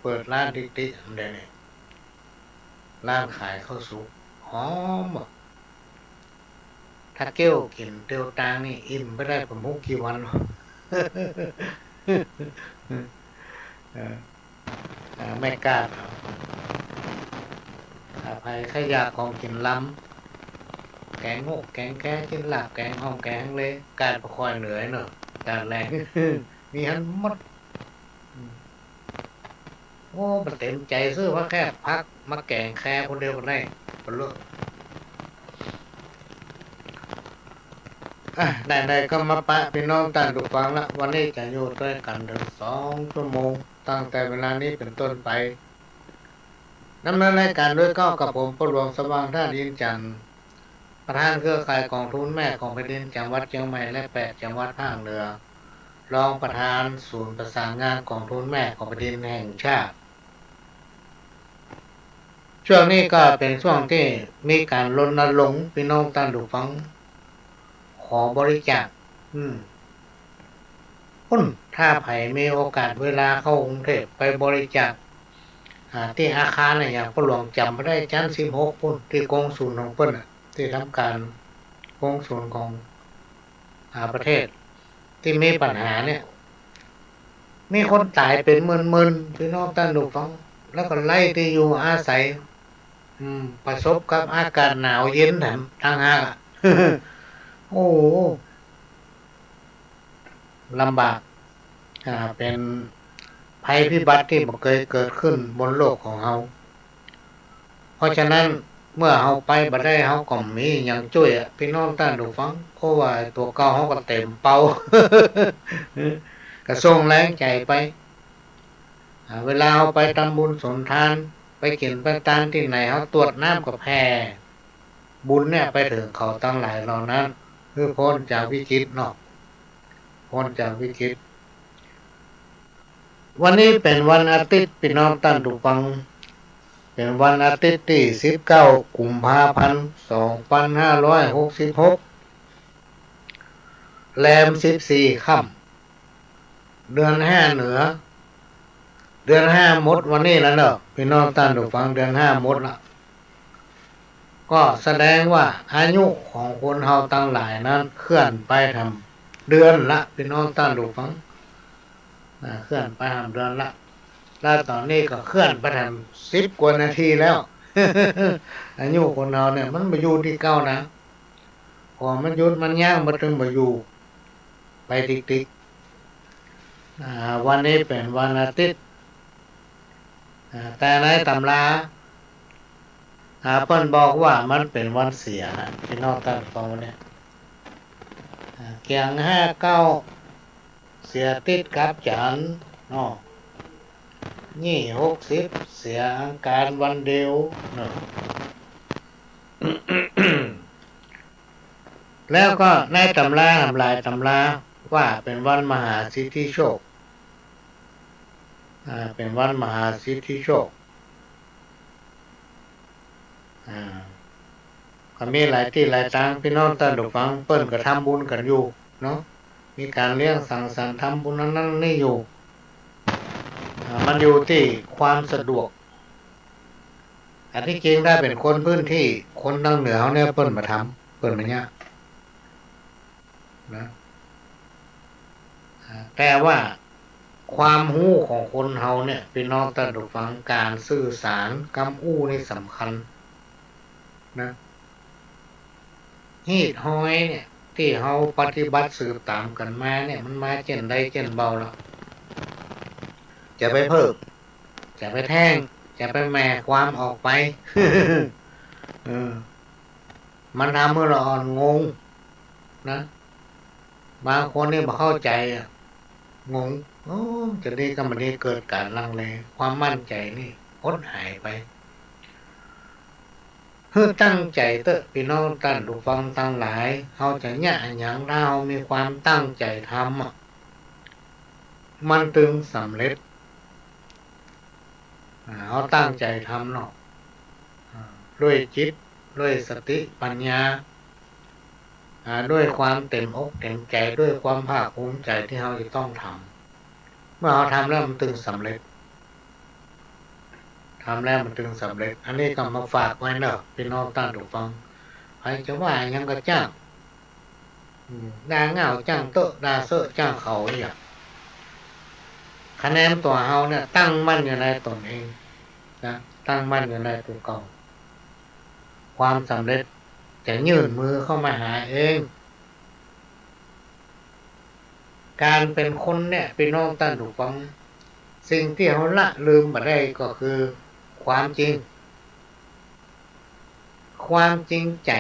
เปิดร้านติ๊กๆทำได้เนี่ยร้านขายข้าวสุกหอมถ้าเกี้ยวกินเตียวตางนี่อิ่มไม่ได้ผมมุกกี่วันไม่กล้าเอาภัยขยะของกินล้ำแกงโง่แกงแก้กินหลับแกงห้องแกงเลยการประคอยเหนื่อยเนอะการแรงมีหันมดโอ้มันเต็มใจซื้อว่าแค่พักมาแกงแค่คนเดียวกันได้ก็เลิกได้ก็มาปะพี่น้องต่างดูฟังละวันนี้จะอยู่ด้วยกันถึง2 ชั่วโมงตั้งแต่เวลานี้เป็นต้นไปดำเนินรายการด้วยก้าวกับผมปหลวงสว่างท่าดินจันทร์ประธานเครือข่ายกองทุนแม่ของแผ่นดินจังหวัดเชียงใหม่และ8 จังหวัดภาคเหนือรองประธานศูนย์ประสานงานกองทุนแม่ของแผ่นดินแห่งชาติช่วงนี้ก็เป็นช่วงที่มีการรณรงค์พี่น้องต่างดูฟังขอบริจาคถ้าไผ่มีโอกาสเวลาเข้ากรุงเทพไปบริจาคที่อาคารอย่างพ่อหลวงจำไม่ได้ชั้น16พุ่นที่กองศูนย์ของเพิ่นที่ทำการกองศูนย์ของประเทศที่มีปัญหาเนี่ยมีคนตายเป็นหมื่นๆพี่น้องท่านดูฟังแล้วก็ไล่ที่อยู่อาศัยประสบกับอากาศหนาวเย็นแถมทางหากโอ้ลำบากเป็นภัยพิบัติที่บ่เคยเกิดขึ้นบนโลกของเราเพราะฉะนั้นเมื่อเราไปบ่ได้เราก็มีอย่างช่วยพี่น้องท่านดูฟังเพราะว่าตัวเก่าเราก็เต็มเป่า ก็ส่งแรงใจไปเวลาเราไปทำบุญสนทานไปกินไปทานที่ไหนเราตรวจน้ำกับแพรบุญเนี่ยไปถึงเขาตั้งหลายเหล่านั้นคือพ้นจากวิกฤตเนาะพ้นจากวิกฤตวันนี้เป็นวันอาทิตย์พี่น้องท่านผู้ฟังเป็นวันอาทิตย์ที่19 กุมภาพันธ์ 2566แรม14 ค่ำเดือน5เหนือเดือน5หมดวันนี้แล้วเนอะพี่น้องท่านผู้ฟังเดือน5หมดละก็แสดงว่าอายุของคนเฮาตั้งหลายนั้นเคลื่อนไปทำเดือนละพี่น้องท่านผู้ฟังเคลื่อนไปทำเดือนละแล้วตอนนี้ก็เคลื่อนไปทำ10 กว่านาทีแล้วอายุคนเราเนี่ยมันมาอยู่ที่เก้านะพอมันหยุดมันย่างมาถึงมาอยู่ไปติ๊กวันนี้เป็นวันอาทิตย์แต่ในตำราเพิ่นบอกว่ามันเป็นวันเสียนะพี่น้องท่านฟังเนี่ยเกียง59เสียติดกับจันทร์เนาะนี่60เสียอังคารวันเดียวเนาะ แล้วก็ในตำราทำลายตำราว่าเป็นวันมหาสิทธิโชคเป็นวันมหาสิทธิโชคก็มีหลายที่หลายทางพี่น้องท่านผู้ฟังเปิ้นก็ทำบุญกันอยู่เนาะมีการเลี้ยงสังสรรค์ทำบุญนั้นนี่อยู่มันอยู่ที่ความสะดวกอันที่จริงได้เป็นคนพื้นที่คนทางเหนือเขาเนี่ยเปิ้นมาทำเปิ้นมาเนี่ยนะแต่ว่าความรู้ของคนเฮาเนี่ยพี่น้องท่านผู้ฟังการสื่อสารคำอู้นี่สำคัญนะฮีดห้อยเนี่ยที่เฮาปฏิบัติสืบตามกันมาเนี่ยมันมาเจนได้เจนเบาแล้วจะไปเพิ่มจะไปแท่งจะไปแหม่ความออกไป มันทำให้เราอ่อนงงนะบางคนนี่บ่เข้าใจงงจะนี้ก็มันนี้เกิดการลังเลความมั่นใจนี่หดหายไปเพื่อตั้งใจเตอะพี่น้องท่านผู้ฟังทั้งหลายเขาจะเนี่ยอย่างเรามีความตั้งใจทำมันถึงสำเร็จเขาตั้งใจทำเนาะด้วยจิตด้วยสติปัญญาด้วยความเต็มอกเต็มใจด้วยความภาคภูมิใจที่เขาจะต้องทำเมื่อเขาทำแล้วมันถึงสำเร็จ ทำแล้วมันถึงสำเร็จอันนี้ก็มาฝากไว้เนอะพี่น้องตั้งถูกฟังใครจะว่ายังก็จ้างด่าเหงาจ้างเตอะด่าเซอะจ้างเขาอย่างคะแนนตัวเฮาเนี่ยตั้งมั่นอยู่ในตนเองนะตั้งมั่นอยู่ในตัวเก่าความสำเร็จจะยื่นมือเข้ามาหาเองการเป็นคนเนี่ยพี่น้องตั้งถูกฟังสิ่งที่เขาละลืมมาได้ก็คือความจริงความจริงใจ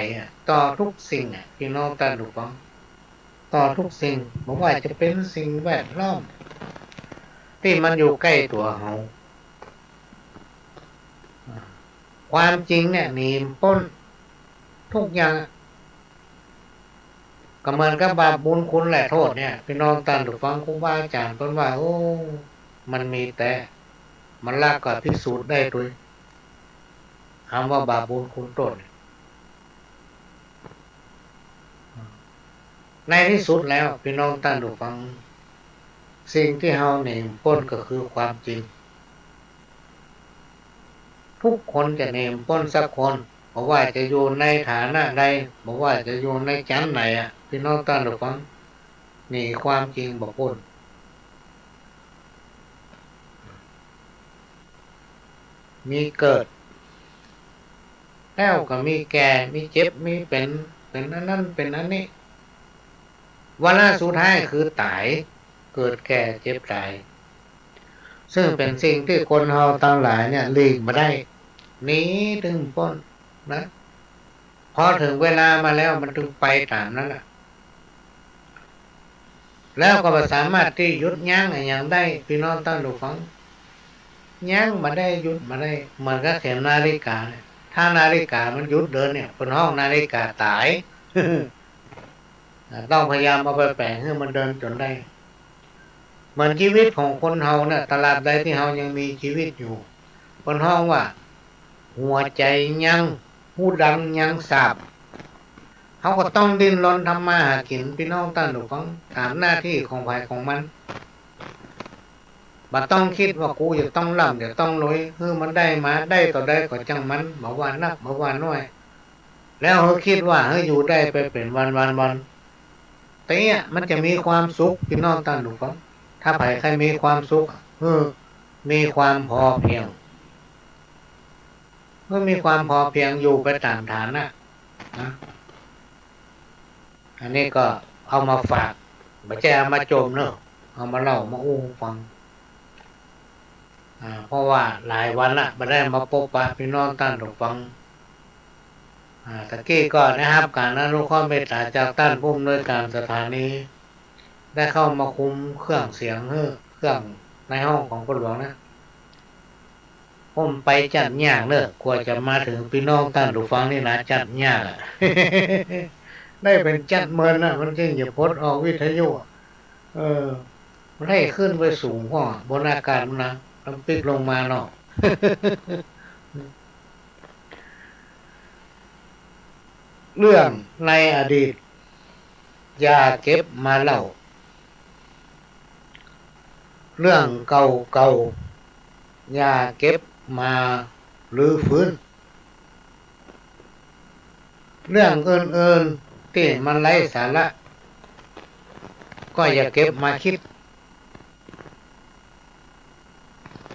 ต่อทุกสิ่งพี่น้องตั้งถูกฟังต่อทุกสิ่งไม่ว่าจะเป็นสิ่งแวดล้อมที่มันอยู่ใกล้ตัวเขาความจริงเนี่ยหนีพ้นทุกอย่างก็เหมือนกับบาปบุญคุณและโทษเนี่ยพี่น้องตั้งถูกฟังครูบาอาจารย์เพิ่นว่าโอ้มันมีแต่มันลากก็พิสูจน์ได้ด้วยคำว่าบาปบุญคุณโทษในที่สุดแล้วพี่น้องตั้งถูกฟังสิ่งที่เฮาหนีพ้นก็คือความจริงทุกคนจะหนีพ้นสักคนบอกว่าจะอยู่ในฐานะใดบอกว่าจะอยู่ในชั้นไหนพี่น้องตั้งถูกฟังหนีความจริงบ่พ้นมีเกิดแล้วก็มีแก่มีเจ็บมีเป็นอันนั้นเป็นอันนี้วาระสุดท้ายคือตายเกิดแก่เจ็บตายซึ่งเป็นสิ่งที่คนเฮาทั้งหลายเนี่ยหลีกมาได้หนีถึงพ้นนะพอถึงเวลามาแล้วมันถึงไปตามนั้นแหละแล้วก็สามารถที่หยุดยั้งอย่างได้พี่น้องตั้งดูฟังยั้งมาได้หยุดมาได้เหมือนกับเข็มนาฬิกาเนี่ยถ้านาฬิกามันหยุดเดินเนี่ยคนห้องนาฬิกาตาย ต้องพยายามเอาไปแปลงให้มันเดินจนได้เหมือนชีวิตของคนเฮาเนี่ยตลาดใดที่เฮายังมีชีวิตอยู่คนห้องว่าหัวใจยังหูดังยังสาบเขาก็ต้องดิ้นรนทำมาหากินพี่น้องตั้งดูฟังตามหน้าที่ของฝ่ายของมันบ่ต้องคิดว่ากูจะต้องร่ำจะต้องรวยมันได้มาได้ต่อได้ก็จังมันบ่ว่านักบ่ว่าน้อยแล้วเขาคิดว่าอยู่ได้ไปเป็นวันแต่เนี่ยมันจะมีความสุขพี่น้องตั้งดูฟังถ้าใครมีความสุขมีความพอเพียงเมื่อมีความพอเพียงอยู่ไปตามฐานะอันนี้ก็เอามาฝากไม่ใช่เอามาโจมเนอะเอามาเล่ามาอู้ฟังเพราะว่าหลายวันละไม่ได้มาพบปะพี่น้องตั้งถูกฟังตะกี้ก็นะครับการอนุเคราะห์เมตตาจากท่านผู้อำนวยการสถานีได้เข้ามาคุมเครื่องเสียงเครื่องในห้องของคนหลวงนะผมไปจัดยากเนอะกว่าจะมาถึงพี่น้องตั้งถูกฟังนี่นะจัดยากได้เป็นจัดเมินนะมันจึงจะพดออกวิทยุมันให้ขึ้นไปสูงกว่าบนอากาศมันนะต้องปิดลงมาเนาะ เรื่องในอดีตอย่าเก็บมาเล่าเรื่องเก่าอย่าเก็บมาลื้อฟื้นเรื่องอื่นๆที่มันไร้สาระก็อย่าเก็บมาคิด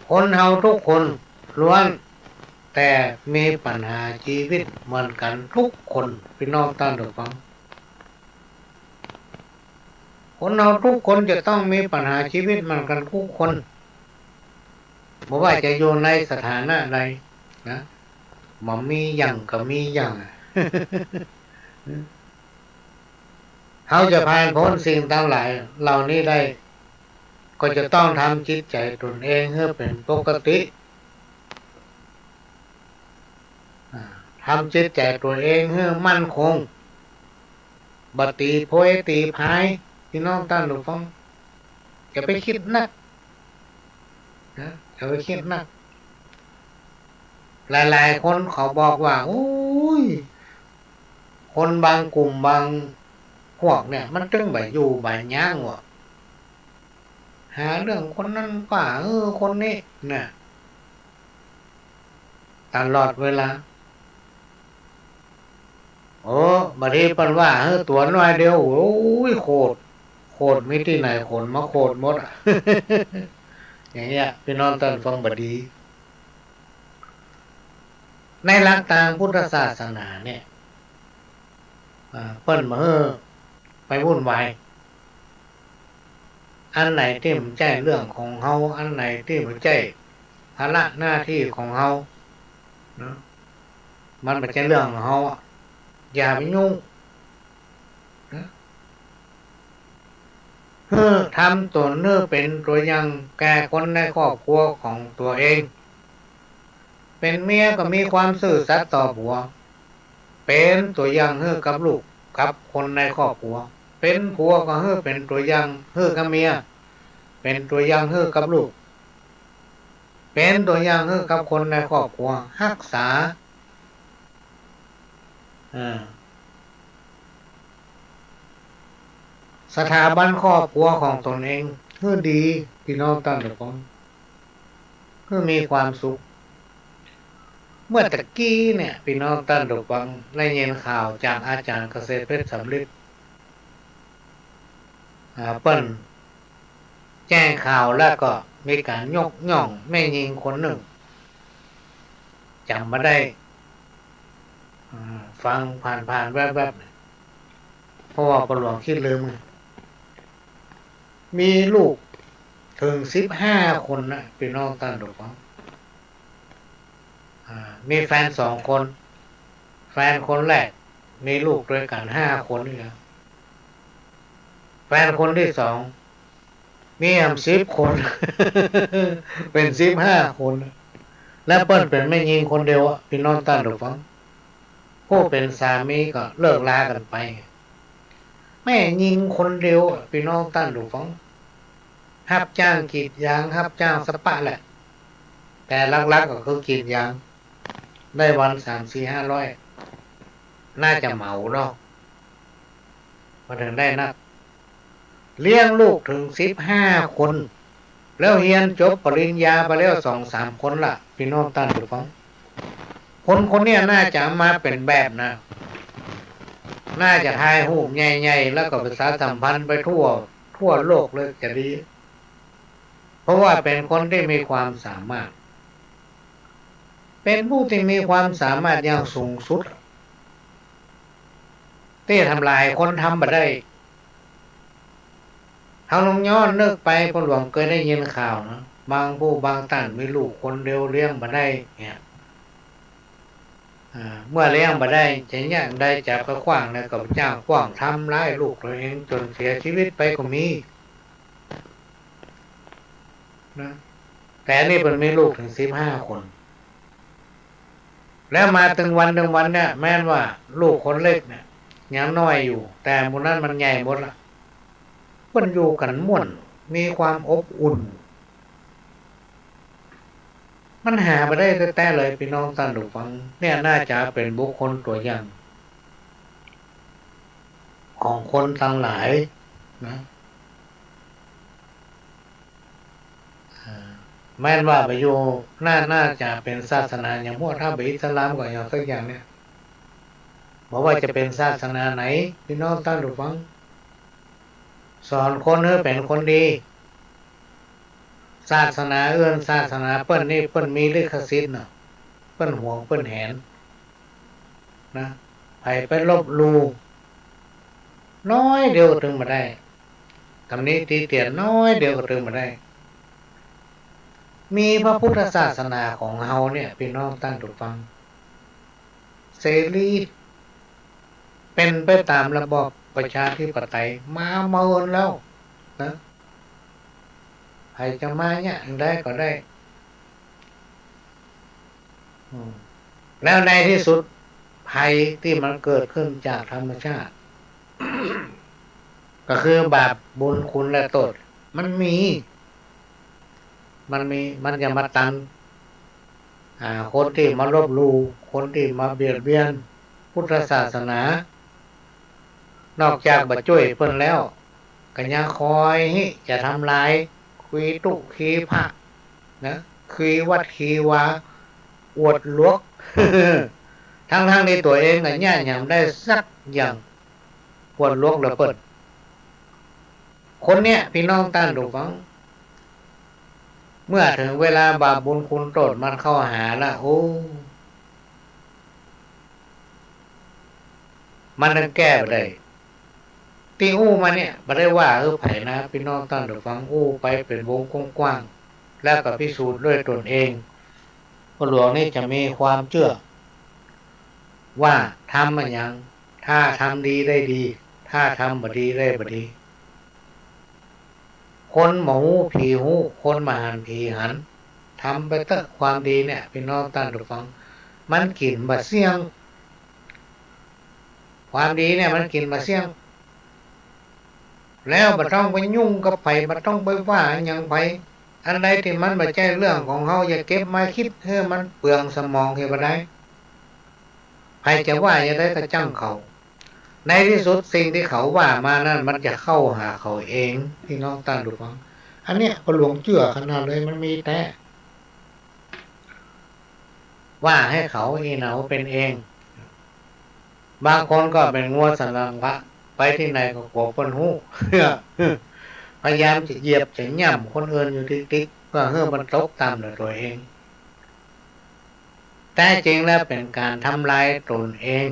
คนเฮาทุกคนล้วนแต่มีปัญหาชีวิตเหมือนกันทุกคนพี่น้องตั้งถูกฟังคนเราทุกคนจะต้องมีปัญหาชีวิตเหมือนกันทุกคนไม่ว่าจะอยู่ในสถานะใดนะมันมีอย่างก็มีอย่าง เขาจะผ่านพ้นสิ่งทั้งหลายเหล่านี้ได้ก็จะต้องทำจิตใจตนเองให้เป็นปกติทำจิตใจตัวเองให้มั่นคงบัตีโพยตีพายพี่น้องตั้งหลวงฟังอย่าไปคิดนักนะอย่าไปคิดนักหลายๆคนเขาบอกว่าโอ้ยคนบางกลุ่มบางพวกเนี่ยมันตึงใบอยู่ใบย่างว่ะหาเรื่องคนนั้นป่าคนนี้เนี่ย ตลอดเวลาโอ้บางทีเปิ้นว่าตัวน้อยเดียวโอ้ยโคตรมีที่ไหนขนมาโคตรหมดอะอย่างเงี้ยพี่น้องท่านฟังบดีในหลักทางพุทธศาสนาเนี่ยเปิ้นมาไปวุ่นวายอันไหนที่มันใช่เรื่องของเฮาอันไหนที่มันใช่ภาระหน้าที่ของเฮานะมันไม่ใช่เรื่องของเฮาอย่าไปยุ่งนะทำตัวเนื้อเป็นตัวอย่างแก่คนในครอบครัวของตัวเองเป็นเมียก็มีความซื่อสัตย์ต่อผัวเป็นตัวอย่างให้กับลูกกับคนในครอบครัวเป็นผัวก็ให้เป็นตัวอย่างให้กับเมียเป็นตัวอย่างให้กับลูกเป็นตัวอย่างให้กับคนในครอบครัวรักษาสถาบันครอบครัวของตนเองให้ดีพี่น้องตั้งแต่ก่อนให้มีความสุขเมื่อตะกี้เนี่ยพี่น้องท่านผู้ฟังได้ยินข่าวจากอาจารย์เกษตรเพชรสำลิดเปิ้นแจ้งข่าวแล้วก็มีการยกย่องแม่หญิงคนหนึ่งจำมาได้ฟังผ่านแวบๆเพราะว่าประหลวงคิดลืมมีลูกถึง15 คนนะพี่น้องท่านผู้ฟังมีแฟน2 คนแฟนคนแรกมีลูกด้วยกัน5 คนนี่ครับแฟนคนที่2มี10 คนเป็น15 คนและเปิ้นเป็นแม่หญิงคนเดียวพี่น้องท่านผู้ฟังผู้เป็นสามีก็เลิกลากันไปแม่หญิงคนเดียวพี่น้องท่านผู้ฟังรับจ้างกรีดยางรับจ้างสปะแหละแต่ลักๆก็คือกรีดยางได้วัน3-4-500น่าจะเหมาเนาะพอถึงได้นักเลี้ยงลูกถึง15 คนแล้วเรียนจบปริญญาไปแล้ว2-3 คนล่ะพี่น้องท่านผู้ฟังคนเนี้ยน่าจะมาเป็นแบบนะน่าจะถ่ายรูปใหญ่ๆแล้วก็ประชาสัมพันธ์ไปทั่วโลกเลยจะดีเพราะว่าเป็นคนที่มีความสามารถเป็นผู้ที่มีความสามารถอย่างสูงสุดที่ทำลายคนทำบ่ได้ทางลงย้อนนึกไปพ่อหลวงเคยได้ยินข่าวนะบางผู้บางท่านมีลูกคนเดียวเลี้ยงบ่ได้เนี่ยเมื่อเลี้ยงบ่ได้จะยากได้จับกระขว้างแล้วก็จ้างขว้างทำร้ายลูกตัวเองจนเสียชีวิตไปก็มีนะแต่นี่มันมีลูกถึง15 คนแล้วมาถึงวันเนี่ยแม้นว่าลูกคนเล็กเนี่ยยังน้อยอยู่แต่หมู่นั้นมันใหญ่หมดละมันอยู่กันม่วนมีความอบอุ่นมันหาไปได้แต่เลยพี่น้องท่านผู้ฟังเนี่ยน่าจะเป็นบุคคลตัวอย่างของคนทั้งหลายนะแม้นว่าไปอยู่น่าจะเป็นศาสนาอย่างพวกถ้าไปอิสลามก็อย่างสักอย่างเนี่ยบอกว่าจะเป็นศาสนาไหนพี่น้องท่านผู้ฟังสอนคนให้เป็นคนดีศาสนาศาสนาเปิ้นนี่เปิ้นมีลิขสิทธิ์เนาะเปิ้นห่วงเปิ้นแหนนะไปลบลูน้อยเดียวถึงมาได้คำนี้ตีเตียนน้อยเดียวก็ถึงมาได้มีพระพุทธศาสนาของเฮาเนี่ยพี่น้องท่านผู้ฟังเสรีเป็นไปตามระบอบประชาธิปไตยมาเมินแล้วนะใครจะมาเนี่ยได้ก็ได้แล้วในที่สุดภัยที่มันเกิดขึ้นจากธรรมชาติก็คือบาปบุญคุณและโทษมันจะมาตันคนที่มาลบหลู่คนที่มาเบียดเบียนพุทธศาสนานอกจากบ่ช่วยเพิ่นแล้วก็ยังคอยจะทำลายคุยตุขีพระนะคุยวัดขีวา อวดลวก ทั้งในตัวเองก็ย่าหยังได้สักอย่างอวดลวกแล้วเปิดคนเนี้ยพี่น้องต้านดูฟังเมื่อถึงเวลาบาปบุญคุณโทษมันเข้าหาละโอ้มันนั่นแก้ไปได้ตีอู้มาเนี่ยไม่ได้ว่าไผ่นะพี่น้องต้านดูฟังอู้ไปเป็นวงกว้างๆแล้วก็พิสูจน์ด้วยตนเองพระหลวงนี่จะมีความเชื่อว่าทำมันยังถ้าทำดีได้ดีถ้าทำบ่ดีได้บ่ดีคนหมูผีหูคนมาหันผีหันทำไปเถอะความดีเนี่ยพี่น้องต้านฟังมันกินบะเสี่ยงความดีเนี่ยมันกินบะเสี่ยงแล้วบ่ต้องไปยุ่งกับไผบ่ต้องไปว่าหยังไผอันใดที่มันบ่ใช่เรื่องของเฮาอย่าเก็บมาคิดเฮ้อมันเปลืองสมองเฮ็ดบ่ได้ไผจะว่าอย่าได้ก็จังเขาในที่สุดสิ่งที่เขาว่ามานั้นมันจะเข้าหาเขาเองพี่น้องต้านฟังอันเนี้ยพระหลวงเชื่อขนาดเลยมันมีแต่ว่าให้เขาอีเหนาเป็นเองบางคนก็เป็นงัวสันหลังพระไปที่ไหนก็กลัวคนหูพยายามจะเหยียบจะย่ำคนอื่นอยู่ติ๊กๆก็เพื่อมันตกตามตัวเองแต่จริงแล้วเป็นการทำลายตนเอง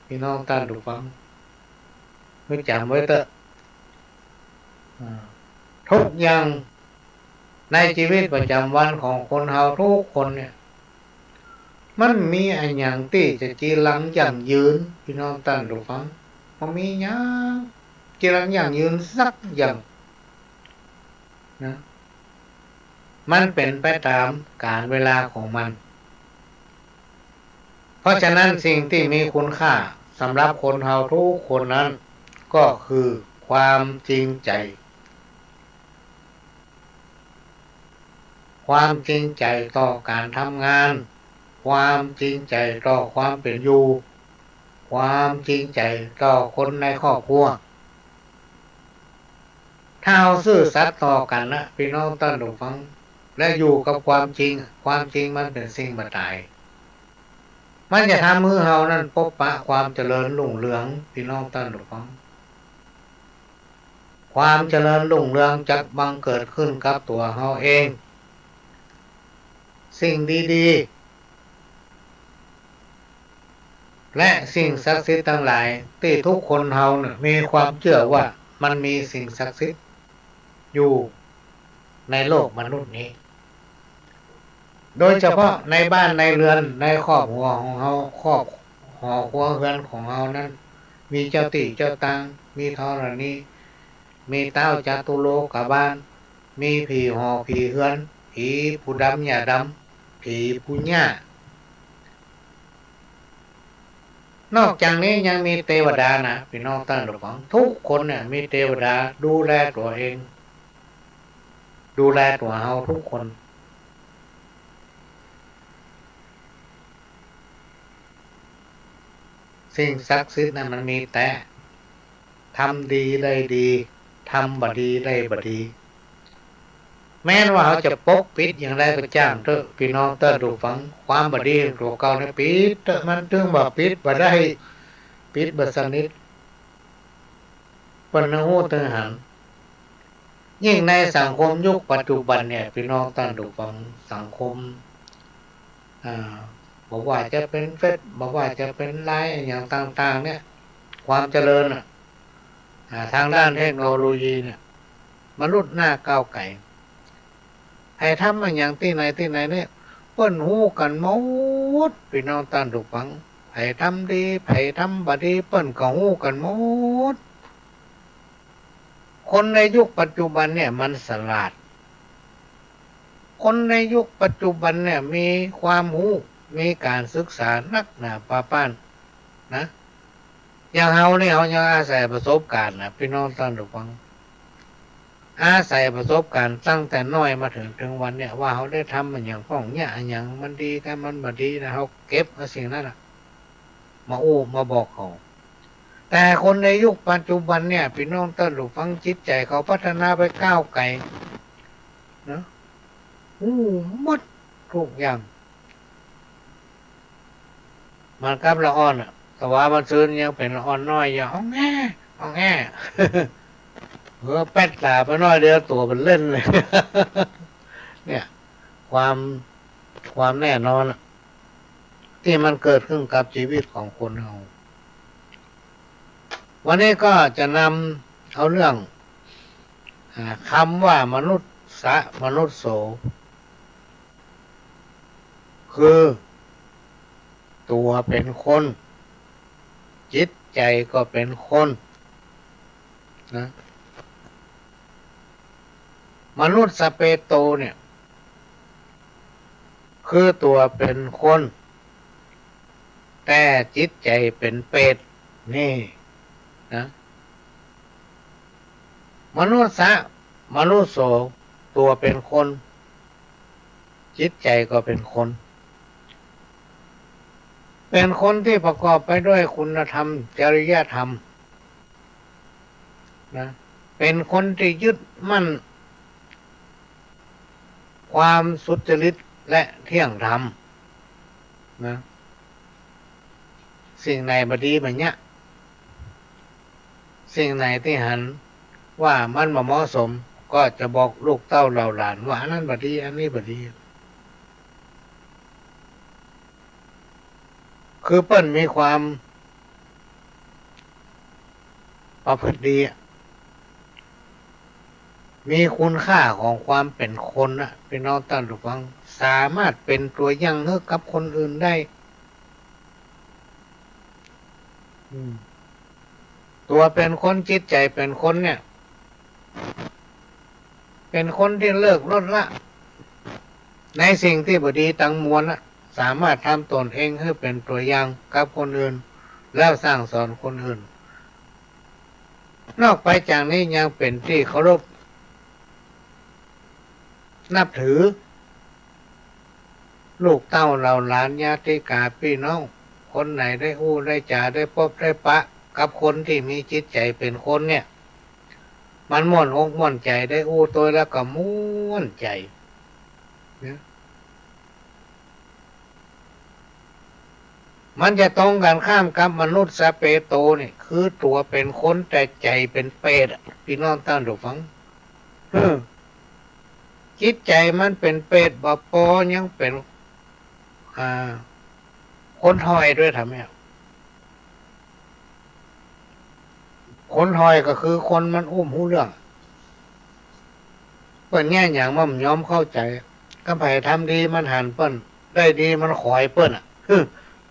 พี่น้องต้านฟังไม่จำไว้เถอะทุกอย่างในชีวิตประจำวันของคนเฮาทุกคนเนี่ยมันมีอันอย่างที่จะจีรังอย่างยืนพี่น้องต้านฟังมันมีอย่างจีรังอย่างยืนสักอย่างนะมันเป็นไปตามกาลเวลาของมันเพราะฉะนั้นสิ่งที่มีคุณค่าสำหรับคนเฮาทุกคนนั้นก็คือความจริงใจความจริงใจต่อการทำงานความจริงใจต่อความเป็นอยู่ความจริงใจต่อคนในครอบครัวถ้าเราซื่อสัตย์ต่อกันนะพี่น้องต้านฟังและอยู่กับความจริงมันเป็นสิ่งบ่ตายมันจะทำให้เรานั้นพบปะความเจริญรุ่งเรืองพี่น้องต้านฟังความเจริญรุ่งเรืองจะบังเกิดขึ้นกับตัวเราเองสิ่งดีๆและสิ่งศักดิ์สิทธิ์ทั้งหลายที่ทุกคนเฮาเนี่ยมีความเชื่อว่ามันมีสิ่งศักดิ์สิทธิ์อยู่ในโลกมนุษย์นี้โดยเฉพาะในบ้านในเรือนในครอบครัวของเฮาครอบหอครัวเรือนของเฮานั้นมีเจ้าติเจ้าตังมีธรณีมีเต้าจาตุโลกบาลมีผีหอผีเฮือนผีผู้ดำหญ้าดำผีผู้หญ้านอกจากนี้ยังมีเทวดานะพี่น้องท่านผู้ฟังทุกคนเนี่ยมีเทวดาดูแลตัวเองดูแลตัวเฮาทุกคนสิ่งศักดิ์สิทธิ์นั้นมันมีแต่ทำดีได้ดีทำบ่ดีได้บ่ดีแม้ว่าเขาจะปกปิดอย่างไรก็จ้างเถอะพี่น้องท่านผู้ฟังความบ่ดีตัวเก่าเนี่ยปิดเถอะมันถึงบ่ปิดบ่ได้ปิดบ่สนิทเปิ้นฮู้ถึงหันยิ่งในสังคมยุคปัจจุบันเนี่ยพี่น้องท่านผู้ฟังสังคมบอกว่าจะเป็นเฟซบอกว่าจะเป็นไลน์อย่างต่างๆเนี่ยความเจริญทางด้านเทคโนโลยีเนี่ยมนุษย์หน้าก้าวไกลให้ทำมันอย่างที่ไหนเนี่ยเปิ้นฮู้กันหมดพี่น้องท่านผู้ฟังไผทำดีไผทำบ่ดีเปิ้นก็ฮู้กันหมดคนในยุคปัจจุบันเนี่ยมันฉลาดคนในยุคปัจจุบันเนี่ยมีความรู้มีการศึกษานักหนาป้าป้านนะอย่างเฮาเนี่ยเฮายังอาศัยประสบการณ์นะพี่น้องท่านผู้ฟังอาศัยประสบการณ์ตั้งแต่น้อยมาถึงวันเนี่ยว่าเฮาได้ทำมันอย่างของเนี่ยอย่างมันดีแต่มันบ่ดีนะเฮาเก็บเอาสิ่งนั้นมาโอ้มาบอกเขาแต่คนในยุคปัจจุบันเนี่ยพี่น้องท่านผู้ฟังจิตใจเขาพัฒนาไปก้าวไกลนะหมดทุกอย่าง มันกับละอ่อนอ่ะแต่ว่ามันซื้อยังเป็นละอ่อนน้อยอย่างแง่เอาแง่เพื่อแป๊ดตาไปน้อยเดียวตัวมันเล่นเลย เนี่ยความความแน่นอนที่มันเกิดขึ้นกับชีวิตของคนเราวันนี้ก็จะนำเอาเรื่องคำว่ามนุษย์มนุษย์โสคือตัวเป็นคนจิตใจก็เป็นคนนะมนุษย์สเปโตเนี่ยคือตัวเป็นคนแต่จิตใจเป็นเป็ดนี่นะมนุษย์มนุษย์โสตัวเป็นคนจิตใจก็เป็นคนเป็นคนที่ประกอบไปด้วยคุณธรรมจริยธรรมนะเป็นคนที่ยึดมั่นความสุจริตและเที่ยงธรรมนะสิ่งไหนบดีแบบเนี้ยสิ่งไหนที่หันว่ามันบ่เหมาะสมก็จะบอกลูกเต้าเหล่าหลานว่าอันนั้นบดีอันนี้บดีคือเปิ้นมีความประพฤติดีมีคุณค่าของความเป็นคนนะพี่น้องท่านผู้ฟังสามารถเป็นตัวอย่างให้กับคนอื่นได้ตัวเป็นคนจิตใจเป็นคนเนี่ยเป็นคนที่เลิกลดละในสิ่งที่บดีตั้งมวลสามารถทำตนเองให้เป็นตัวอย่างกับคนอื่นแล้วสร้างสอนคนอื่นนอกไปจากนี้ยังเป็นที่เคารพนับถือลูกเต้าเหล่าหลานญาติกาพี่น้องคนไหนได้อู้ได้จ่าได้พบได้ปะกับคนที่มีจิตใจเป็นคนเนี่ยมันม่วนอกม่วนใจได้อู้ตัวแล้วก็ม่วนใจนะมันจะตรงกันข้ามกับมนุษย์สเปโตนี่คือตัวเป็นคนแต่ใจเป็นเป็ดพี่น้องท่านผู้ฟังจิตใจมันเป็นเป็ดบ่พอยังเป็นคนถอยด้วยทำไมคนถอยก็คือคนมันอุ้มหูเรื่องเปิ้นแง่อย่างมันยอมเข้าใจก็ไผทำดีมันหันเปิ้นได้ดีมันขอยเปิ้น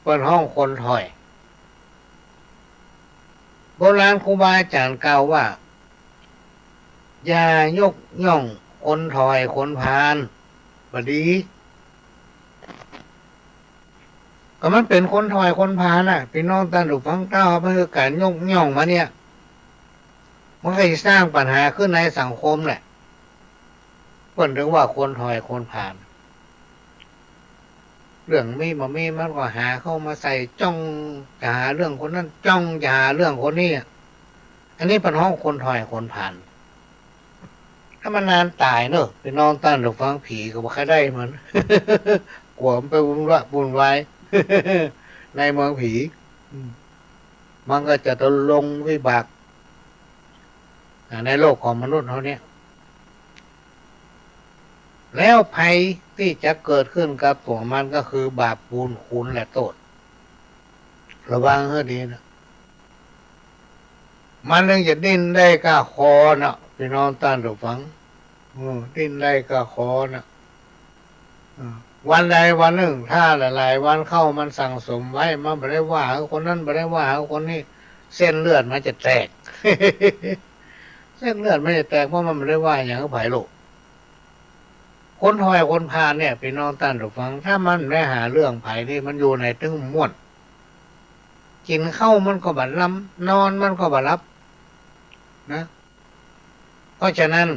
เปิ้นห้องคนถอยโบราณครูบาอาจารย์กล่าวว่าอย่ายกย่องคนถอยคนพาลบดีก็มันเป็นคนถอยคนพาลพี่น้องท่านผู้ฟังเต้าเพื่อการยกย่องมาเนี่ยมันก็จะสร้างปัญหาขึ้นในสังคมแหละเพิ่นถึงว่าคนถอยคนพาลเรื่องมีบ่มีมันก็หาเข้ามาใส่จ้องจะหาเรื่องคนนั้นจ้องจะหาเรื่องคนนี้อันนี้เป็นห้องคนถอยคนพาลถ้ามันนานตายเนอะพี่น้องท่านผู้ฟังผีก็บ่ค่อยได้เหมือนกลัวมันไปวุ่นวายในเมืองผีมันก็จะต้องลงวิบากในโลกของมนุษย์เขาเนี่ยแล้วภัยที่จะเกิดขึ้นกับตัวมันก็คือบาปบุญคุณและโทษระวังให้ดีนะมันยังจะดิ้นได้ก็คอนะพี่น้องท่านผู้ฟังดิ้นได้ก็คอนะวันใดวันหนึ่งถ้าหลายๆวันเข้ามันสั่งสมไว้มันไม่ได้ว่าคนนั้นไม่ได้ว่าคนนี้เส้นเลือดมันจะแตก เส้นเลือดไม่ได้แตกเพราะมันไม่ได้ว่าอย่างไผ่โลกคนถอยคนพาลเนี่ยพี่น้องท่านผู้ฟังถ้ามันได้หาเรื่องไผ่ที่มันอยู่ในตึ้งม่วนกินข้าวมันก็บัดลำนอนมันก็บัดรับนะเพราะฉะนั้น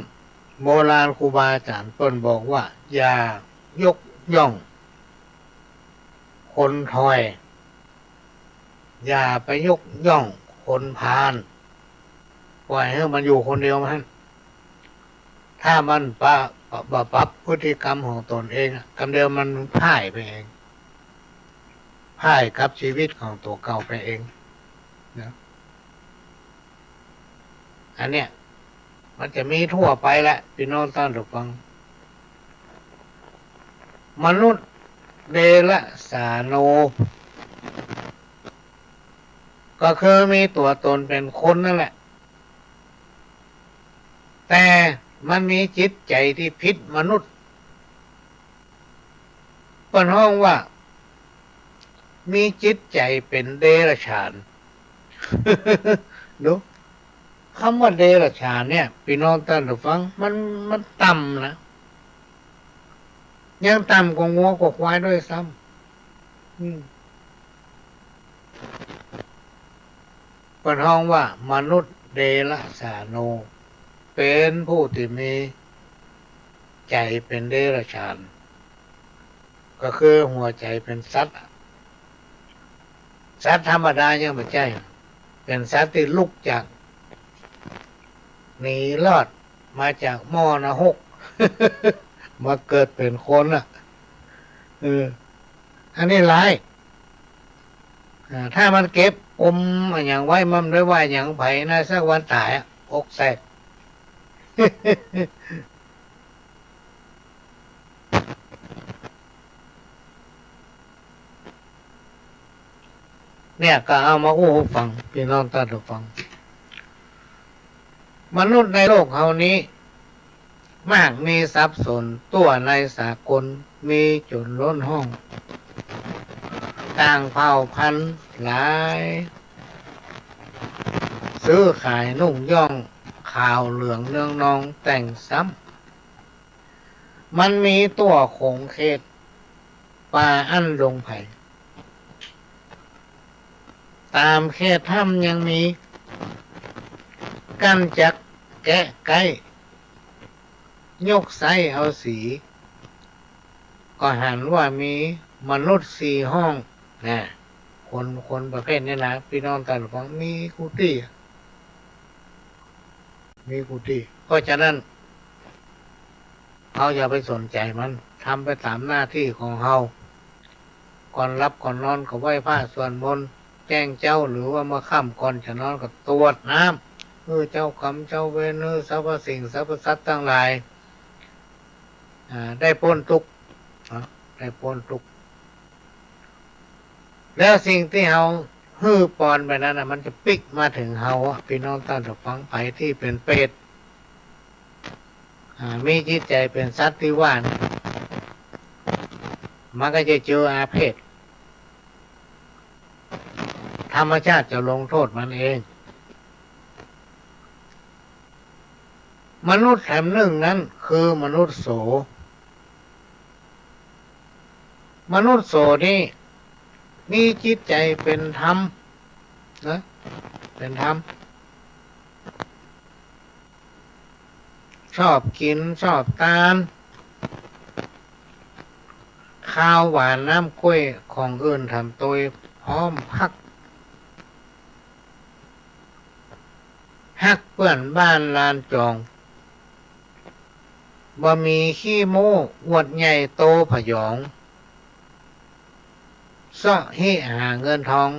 โบราณครูบาอาจารย์ต้นบอกว่าอย่ายกย่องคนถอยอย่าไปยกย่องคนพาลปล่อยให้มันอยู่คนเดียวมันถ้ามันปรับพฤติกรรมของตนเองกำเดียวมันพ่ายไปเอง พ่ายกับชีวิตของตัวเก่าไปเองนะอันเนี้ยมันจะมีทั่วไปแหละพี่น้องท่านผู้ฟังมนุษย์เดรัจฉานโนก็คือมีตัวตนเป็นคนนั่นแหละแต่มันมีจิตใจที่ผิดมนุษย์เป็นห้องว่ามีจิตใจเป็นเดรัจฉาน ดูคำว่าเดรัจฉานเนี่ยพี่น้องท่านผู้ฟังมันต่ำนะยังต่ำกว่างัวกว่าควายด้วยซ้ำเป็นห้องว่ามนุษย์เดรัจฉานโนเป็นผู้ที่มีใจเป็นเดรัจฉานก็คือหัวใจเป็นสัตว์ธรรมดายังไม่ใช่เป็นสัตว์ที่ลุกจากหนีรอดมาจากหม้อนรก มาเกิดเป็นคนอ่ะอันนี้ร้ายถ้ามันเก็บอมอย่างไว้มันได้ว่าอย่างไผ่นะสักวันตายอกแตก เนี่ยก็เอามาอู้ฟังพี่น้องท่านผู้ฟังมนุษย์ในโลกเฮานี้มากมีทรัพย์สนตัวในสากลมีจนล้นห้องต่างเผ่าพันธุ์หลายซื้อขายนุ่งย่องข่าวเหลืองเรื่องนองแต่งซ้ำมันมีตัวคงเขตป่าอันลงไผ่ตามเขตถ้ำยังมีกันจักแกะไก่ยกไสเอาสีก็หันว่ามีมนุษย์สี่ห้องนะคนประเภทนี้นะพี่น้องท่านฟังมีกุฏิเพราะฉะนั้นเขาอย่าไปสนใจมันทำไปตามหน้าที่ของเขาก่อนรับก่อนนอนก็ไหว้พระสวดมนต์แจ้งเจ้าหรือว่ามาค่ำก่อนจะนอนก็ตรวจน้ำเจ้ากรรมเจ้าเวรสรรพสิ่งสรรพสัตว์ทั้งหลายได้พ้นทุกข์ได้พ้นทุกข์แล้วสิ่งที่เฮาฮื้อปอนไปนั้นมันจะปิกมาถึงเฮาพี่น้องท่านผู้ฟังไปที่เป็นเปรตมีจิตใจเป็นสัตว์ที่ว่านมันก็จะเจออาเพศธรรมชาติจะลงโทษมันเองมนุษย์แถมหนึ่งนั้นคือมนุษย์โสนี่มีจิตใจเป็นธรรมนะเป็นธรรมชอบกินชอบทานข้าวหวานน้ำกล้วยของอื่นทำตัวพร้อมพักฮักเปื่อนบ้านลานจองบ่มีขี้โม้อวดใหญ่โตผยองซ่อให้หาเงินทอง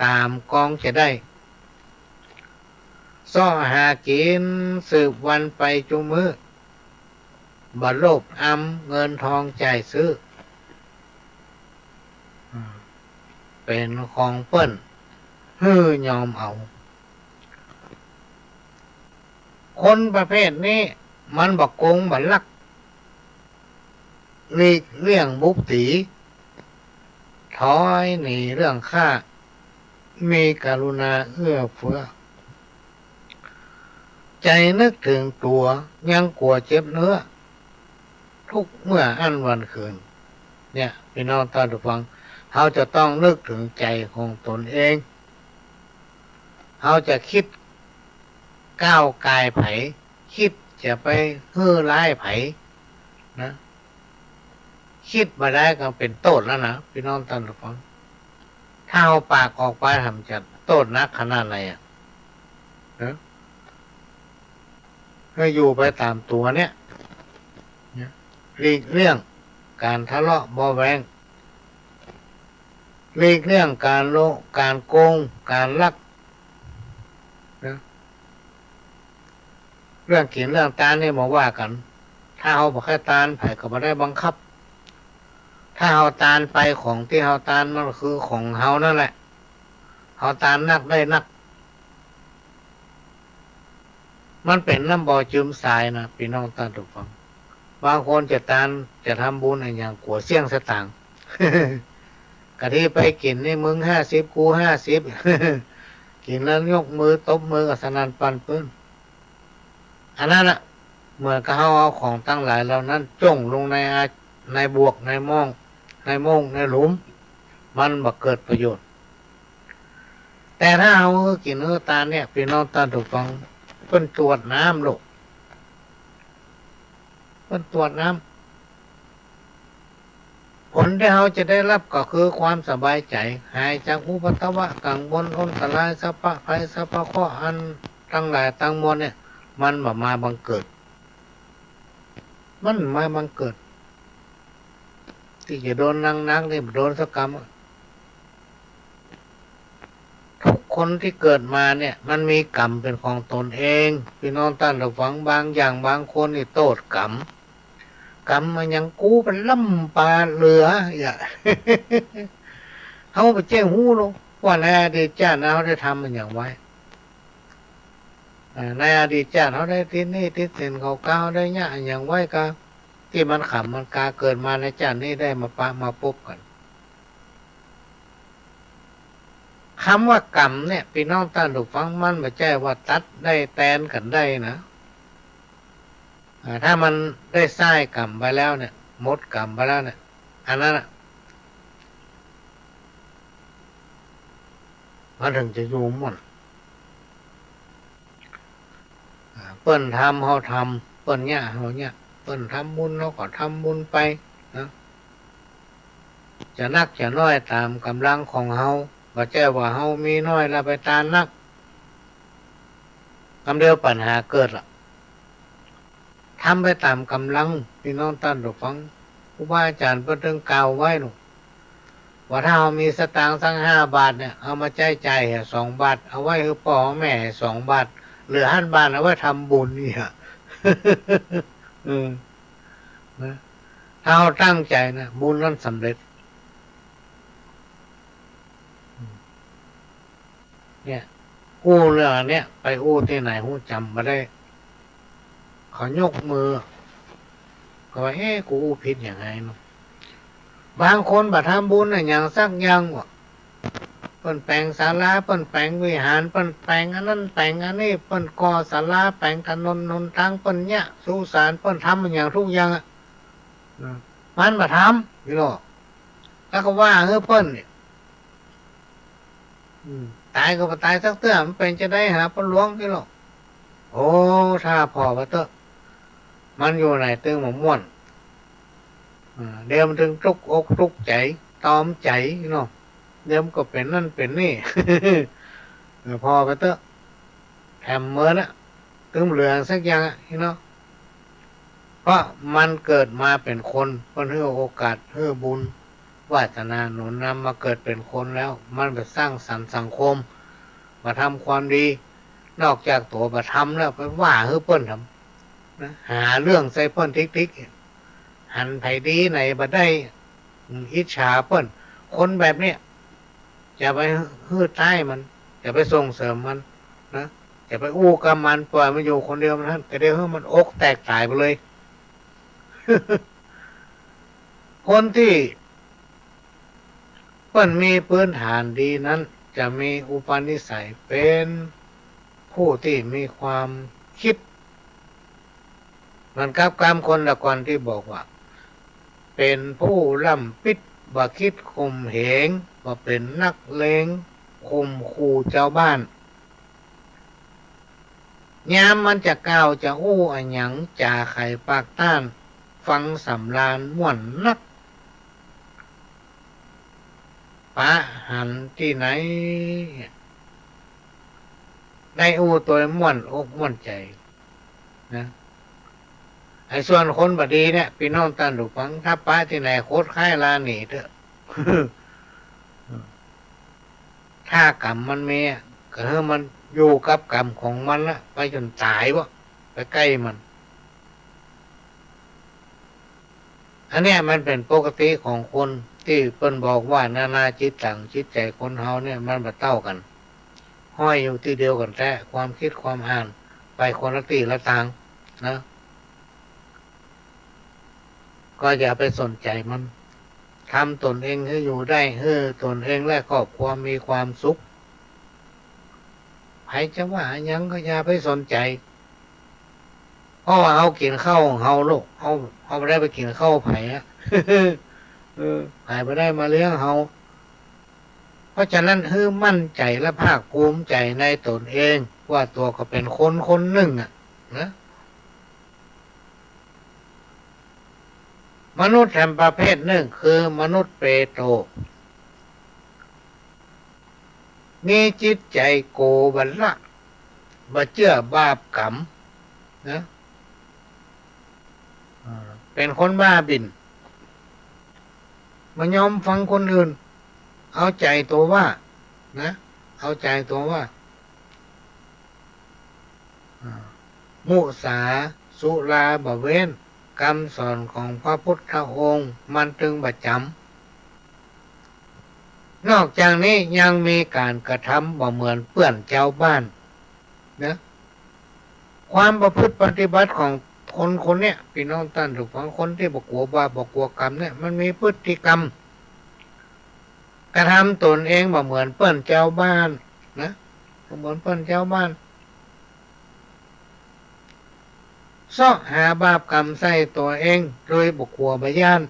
ตามกองจะได้ซ่อหากินสืบวันไปจุมือบ่โลภอำเงินทองใจซื้อเป็นของเปิ้นฮื้อยอมเอาคนประเภทนี้มันบักโกงบักลักหลีกเลี่ยงบุกตีถอยหนีเรื่องฆ่ามีกรุณาเอื้อเฟื้อใจนึกถึงตัวยังกลัวเจ็บเนื้อทุกเมื่ออันวันคืนเนี่ยพี่น้องท่านผู้ฟังเขาจะต้องนึกถึงใจของตนเองเขาจะคิดก้าวกายไผคิดจะไปฮื้อร้ายไผนะคิดมาได้ก็เป็นโทษแล้วนะพี่น้องท่านผู้ฟังถ้าเอาปากออกไปทำจะโทษนักขนาดไหนนะก็อยู่ไปตามตัวเนี่ยหลีกเลี่ยงการทะเลาะเบาะแว้ง หลีกเลี่ยงการโลภการโกงการลักนะเรื่องกินเรื่องตานนี่มาว่ากันถ้าเอาบอกให้ตานไผ่ก็ไม่ได้บังคับถ้าเอาตานไปของที่เอาตานมันคือของเฮานั่นแหละเอาตานนักได้นักมันเป็นน้ำบ่อจืมทรายนะพี่น้องท่านทุกฟังบางคนจะตานจะทำบุญอย่างกัวเสี่ยงสตางค์ กะที่ไปกินนี่มึง50กู50 กินแล้วยกมือตบมือกับสนั่นปันปื้นอันนั้นอ่ะเหมือนกับเขาเอาของตั้งหลายเหล่านั้นจ้งลงในบวกในม่องในโมงในหลุมมันบ่เกิดประโยชน์แต่ถ้าเอากินตาเนี่ยพี่น้องตาถูกฟังเพิ่นตรวจน้ำลูกเพิ่นตรวจน้ำผลที่เราจะได้รับก็คือความสบายใจหายจากอุปทวะกังวลอันตรายสัพพะภัยสัพพะข้ออันทั้งหลายทั้งมวลเนี่ยมันมาบังเกิดมันมาบังเกิดที่จะโดนนักนี่โดนสักกรรมทุกคนที่เกิดมาเนี่ยมันมีกรรมเป็นของตนเองพี่น้องท่านผู้ฟังบางอย่างบางคนนี่โทษกรรมมันยังกูเป็นล่ำปลาเหลืออย่า เขาไปแจ้งหู้ลงว่าในอดีตชาติเขาได้ทำมันอย่างไว้ในอดีตชาติเขาได้ทิศนี่ทิศเส้นเขาก้าวได้เนี่ยอย่างไว้ก็ที่มันขำมันกาเกิดมาในชาตินี้ได้มาปะมาพบกันคำว่ากรรมเนี่ยพี่น้องท่านผู้ฟังมันไม่ใช่ว่าตัดได้แตนกันได้นะถ้ามันได้สร้างกรรมไปแล้วเนี่ยหมดกรรมไปแล้วเนี่ยอันนั้นมันถึงจะอยู่หมดเปิ้นทำเขาทำเปิ้นเนี่ยเขาเนี่ยเปิ้นทำบุญเขาก็ทำบุญไปนะจะนักจะน้อยตามกำลังของเขาบ่ใช่ว่าเฮามีน้อยแล้วไปตามนักคำเดียวปัญหาเกิดละทำไปตามกำลังพี่น้องท่านผู้ฟังครูบาอาจารย์เพิ่นถึงกล่าวไว้หนูว่าถ้าเรามีสตางค์สัก5 บาทเนี่ยเอามาจ่าย2 บาทเอาไว้ให้พ่อแม่2 บาทเหลือ5 บาทเอาไว้ทำบุญเนี่ย นะถ้าเราตั้งใจนะบุญนั้นสำเร็จเนี่ยอู้เรื่องเนี้ยไปอู้ที่ไหนหูจำมาได้เขายกมือก็ว่ากูอู้ผิดอย่างไงเนาะบางคนบัดทำบุญอย่างสักอย่างวะเปิ้นแปลงศาลาเปิ้นแปลงวิหารเปิ้นแปลงอันนั้นแปลงอันนี้เปิ้นก่อศาลาแปลงถนนหนทางเปิ้นเนี่ยสุสานเปิ้นทำอย่างทุกอย่างมันบัดทำพี่น้องแล้วก็ว่าเปิ้นเนี่ยตายก็ตายสักเตื้อมันเป็นจะได้หาปลวงที่หรอกโอ้ถ้าพอว่าเตอะมันอยู่ไหนตึงหมม่วนเดี๋ยวมันถึงทุกอกทุกใจตอมใจเนาะเดี๋ยวมันก็เป็นนั่นเป็นนี่ พอไปเตอะแถมเมื่อนะตึงเหลืองสักอย่างเนาะเพราะมันเกิดมาเป็นคนมันให้โอกาสให้บุญวาสนาหนุนนำมาเกิดเป็นคนแล้วมันไปสร้างสรรค์สังคมมาทำความดีนอกจากตัวมาทำแล้วไปว่าเฮ้เปิ้นทำนะหาเรื่องใส่เปิ้นทิกๆหันไผดีไหนบ่ได้อิจฉาเปิ้นคนแบบเนี้ยจะไปฮื้อใต้มันจะไปส่งเสริมมันนะจะไปอู้กับมันปล่อยมันอยู่คนเดียวมันแต่เดี๋ยวให้มันอกแตกตายไปเลย คนที่เปิ้นมีพื้นฐานดีนั้นจะมีอุปนิสัยเป็นผู้ที่มีความคิดมันกับกรรมคนละคนที่บอกว่าเป็นผู้ล่ำปิดบ่คิดข่มเหงบ่เป็นนักเลงข่มขู่เจ้าบ้านยามมันจะก้าวจะอู้อันหยังจ่าไข่ปากต้านฟังสำราญม่วนนักปะหันที่ไหนได้อู้ตัวม่วนอกม่วนใจนะไอ้ส่วนคนบดีเนี่ยพี่น้องท่านผู้ฟังถ้าป้าที่ไหนโคตรค่ายลาหนีเถอะ ถ้ากรรมมันมีก็ให้มันอยู่กับกรรมของมันละไปจนตายวะไปใกล้มันอันเนี้ยมันเป็นปกติของคนที่เปิ้นบอกว่านานาจิตตังจิตใจคนเฮาเนี่ยมันบ่เท่ากันห้อยอยู่ที่เดียวกันแท้ความคิดความอ่านไปคนละตีละทางนะก็อย่าไปสนใจมันทำตนเองให้อยู่ได้ให้ตนเองและครอบครัวมีความสุขใครจะว่ายังก็อย่าไปสนใจเพราะว่าเขากินข้าวของเขาลูกเขาไม่ได้ไปกินข้าวไผ่อะ ไผ่ไม่ได้มาเลี้ยงเขาเพราะฉะนั้นให้มั่นใจและภาคภูมิใจในตนเองว่าตัวก็เป็นคนคนหนึ่งอ่ะนะมนุษย์แห่งประเภทหนึ่งคือมนุษย์เปโตรมีจิตใจโกบัลละบ่เชื่อบาปกรรมนะเป็นคนบ้าบินมายอมฟังคนอื่นเอาใจตัวว่านะเอาใจตัวว่ามุสาสุราบะเว้นคำสอนของพระพุทธองค์มันตึงประจำนอกจากนี้ยังมีการกระทำบ่เหมือนเปื้อนเจ้าบ้านนะความประพฤติปฏิบัติของคนคนเนี้ยพี่น้องท่านทุกฝั่งคนที่บอกกลัวบาปบอกกลัวกรรมเนี่ยมันมีพฤติกรรมกระทำตนเองบ่เหมือนเปิ้นเจ้าบ้านนะเหมือนเปิ้นเจ้าบ้านซ้อหาบาปกรรมใส่ตัวเองโดยบุกขัวมาย่าน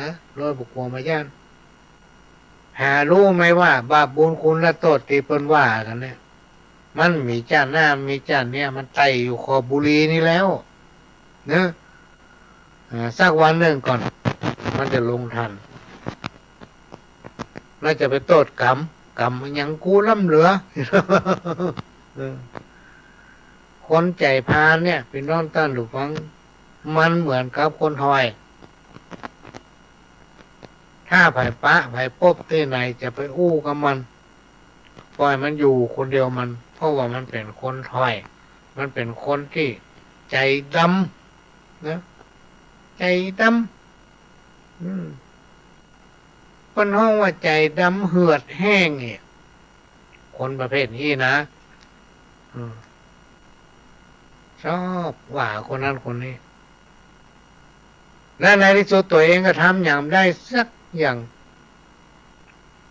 นะโดยบุกขัวมาย่านหารู้ไหมว่าบาปบุญคุณและโทษที่เปิ้นว่ากันเนี่ยมันมีจ้าหน้ามีจ้าเนี่ยมันไต่อยู่ขอบบุรีนี่แล้วเนะสักวันหนึ่งก่อนมันจะลงทันแล้วจะไปโทษกรรมมันยังกูล่ำเหลือ คนใจพานเนี่ยเป็นน้องต้านหรือฟังมันเหมือนกับคนหอยถ้าไผ่ปะไผ่พบที่ไหนจะไปอู้กับมันปล่อยมันอยู่คนเดียวมันเพราะว่ามันเป็นคนหอยมันเป็นคนที่ใจดำนะใจดำคนห้องว่าใจดำเหือดแห้งเนี่ยคนประเภทนี้นะชอบว่าคนนั้นคนนี้และในที่สุดตัวเองก็ทำอย่างได้สักอย่าง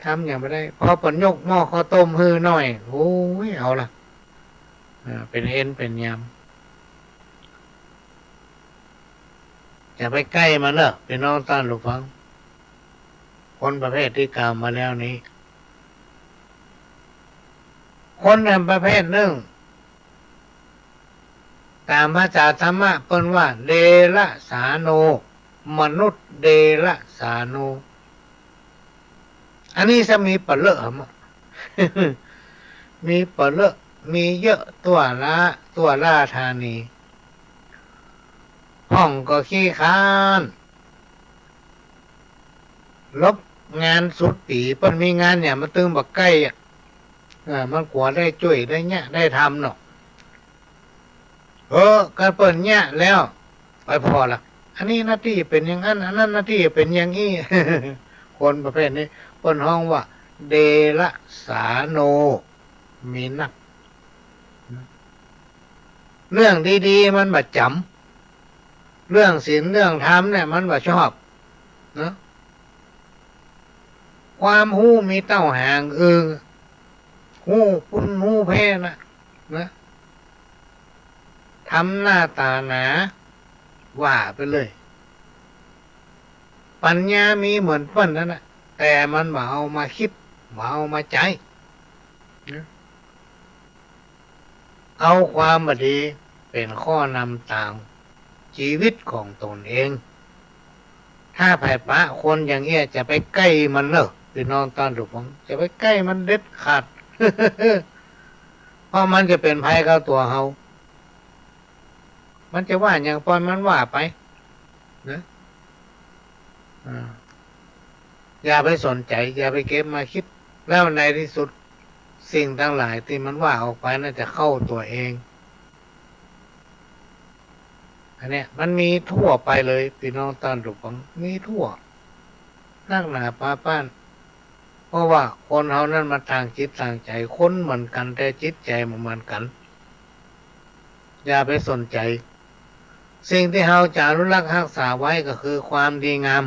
ทำอย่างไม่ได้พอปนยกหม้อข้าวต้มฮือหน่อยโอ้ยเอาละเป็นเอ็นเป็นยำอย่าไปใกล้มันเนอะเป็นน้องต้านลูกฟังคนประเภทที่กล่าวมาแล้วนี้คนในประเภทหนึ่งตามพระจาธรรมะเปิ้นว่าเดละสาโนมนุษย์เดละสาโนอันนี้จะมีปะเลอะมั้ง มีปะเลอะมีเยอะตัวละธานีห้องก็ขี้ค้านลบงานสุดปีเปิ้นมีงานเนี่ยมาตึงบักใกล้มันกว่าได้ช่วยได้เนี่ยได้ทำเนาะก็เปิดเนี่ยแล้วไปพอละอันนี้หน้าที่เป็นอย่างนั้นอันนั้นหน้าที่เป็นอย่างนี้ คนประเภทนี้เปิ้นห้องว่าเดละสาโนมีนักเรื่องดีๆมันบ่จำเรื่องศีลเรื่องธรรมเนี่ยมันบ่ชอบนะความหู้มีเต้าห่างหู้ปุ่นหู้เพนะทำหน้าตาหนาว่าไปเลยปัญญามีเหมือนเปิ้นนั่นแหละแต่มันบ่เอามาคิดบ่เอามาใจเอาความบดีเป็นข้อนำต่างชีวิตของตนเองถ้าไผ่ปะคนอย่างเงี้ยจะไปใกล้มันเนอะพี่น้องตอนถูกผมจะไปใกล้มันเด็ดขาด เพราะมันจะเป็นภัยกับตัวเฮามันจะว่าอย่างปล่อยมันว่าไปนะอย่าไปสนใจอย่าไปเก็บมาคิดแล้วในที่สุด สิ่งทั้งหลายที่มันว่าออกไปน่าจะเข้าตัวเองอันเนี้ยมันมีทั่วไปเลยพี่น้องท่านทุกคนมีทั่วนักหนาป้าป้านเพราะว่าคนเฮานั้นมาทางจิตทางใจคนเหมือนกันแต่จิตใจมันเหมือนกันอย่าไปสนใจสิ่งที่เฮาจะอนุรักษ์รักษาไว้ก็คือความดีงาม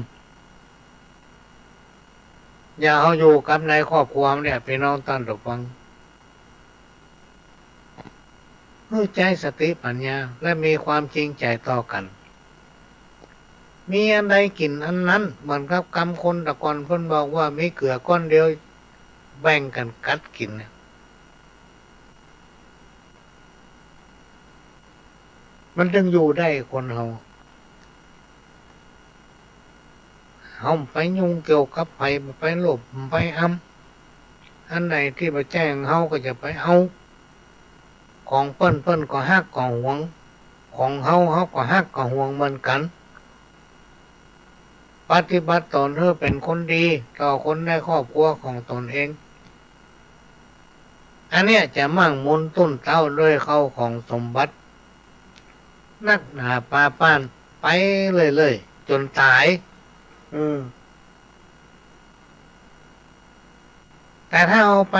อย่าเฮาอยู่กับในครอบครัวเนี่ยพี่น้องท่านทุกคนให้ใจสติปัญญาและมีความจริงใจต่อกันมีอันใดกินอันนั้นเหมือนกับกรรมคนตะกอนเพิ่นบอกว่ามีเกลือก้อนเดียวแบ่งกันกัดกินเนี่ยมันจึงอยู่ได้คนเฮาไปยุ่งเกี่ยวกับไผไปหลบไปอันไหนที่มาแจ้งเฮาก็จะไปเอาของเปิ้นก็ฮักก็หวงของเฮาก็ฮักก็หวงเหมือนกันปฏิบัติตนเพื่อเป็นคนดีต่อคนในครอบครัวของตนเองอันเนี้ยจะมั่งมุนตุ้นเต้าด้วยเข้าของสมบัตินักหนาปาป้านไปเลยจนตายแต่ถ้าเอาไป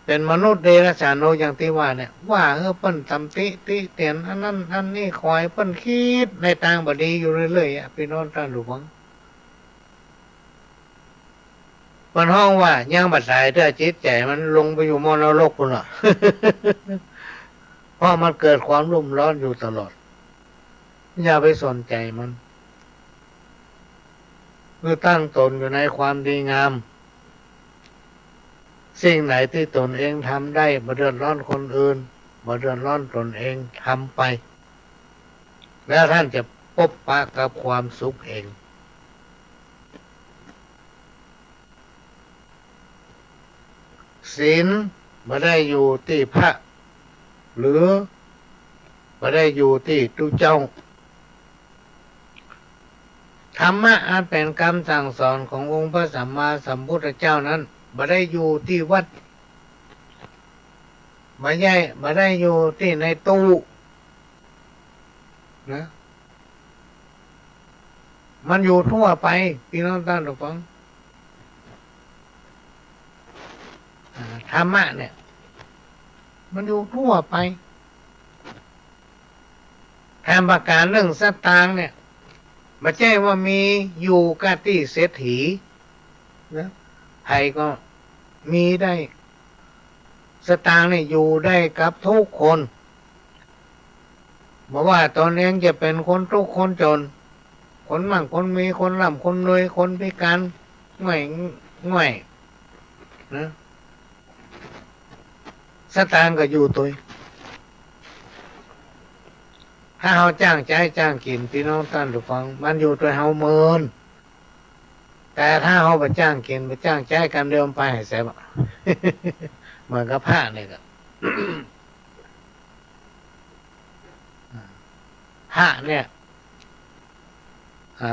เป็นมนุษย์เดรัจฉานอย่างที่ว่าเนี่ยว่าเปิ้นตำติเตียนอันนั้นอันนี้คอยเปิ้นคิดในทางบดีอยู่เรื่อยๆพี่น้องท่านหลวงเปิ้นห้องว่ายังบัดสายเด้อจิตใจมันลงไปอยู่มรณรกพุ่นน่ะ เพราะมันเกิดความรุ่มร้อนอยู่ตลอดอย่าไปสนใจมันคือตั้งตนอยู่ในความดีงามสิ่งไหนที่ตนเองทำได้บ่เดือดร้อนคนอื่นบ่เดือดร้อนตนเองทำไปแล้วท่านจะพบปะกับความสุขเองศีลบ่ได้อยู่ที่พระหรือบ่ได้อยู่ที่ตุเจ้าธรรมะอันเป็นคำสั่งสอนขององค์พระสัมมาสัมพุทธเจ้านั้นบ่ได้อยู่ที่วัดบ่ได้อยู่ที่ในตู้นะมันอยู่ทั่วไปพี่น้องท่านทุกท่านธรรมะเนี่ยมันอยู่ทั่วไปแทนประการเรื่องสตางค์เนี่ยไม่ใช่ว่ามีอยู่กับที่เศรษฐีนะใครก็มีได้สตางค์เนี่ยอยู่ได้กับทุกคนบอกว่าตอนเองจะเป็นคนทุกคนจนคนมั่งคนมีคนร่ำคนรวยคนพิการง่อยนะสตางค์ก็อยู่ตัวถ้าเฮาจ้างใจจ้างกินพี่น้องท่านทุกฟังมันอยู่ตัวเฮาเมินแต่ถ้าเฮาไปจ้างกินไปจ้างใจกันเดิมไปให้เสียบเหมือนกับผ้าเนี่ยก็ผ้าเนี่ย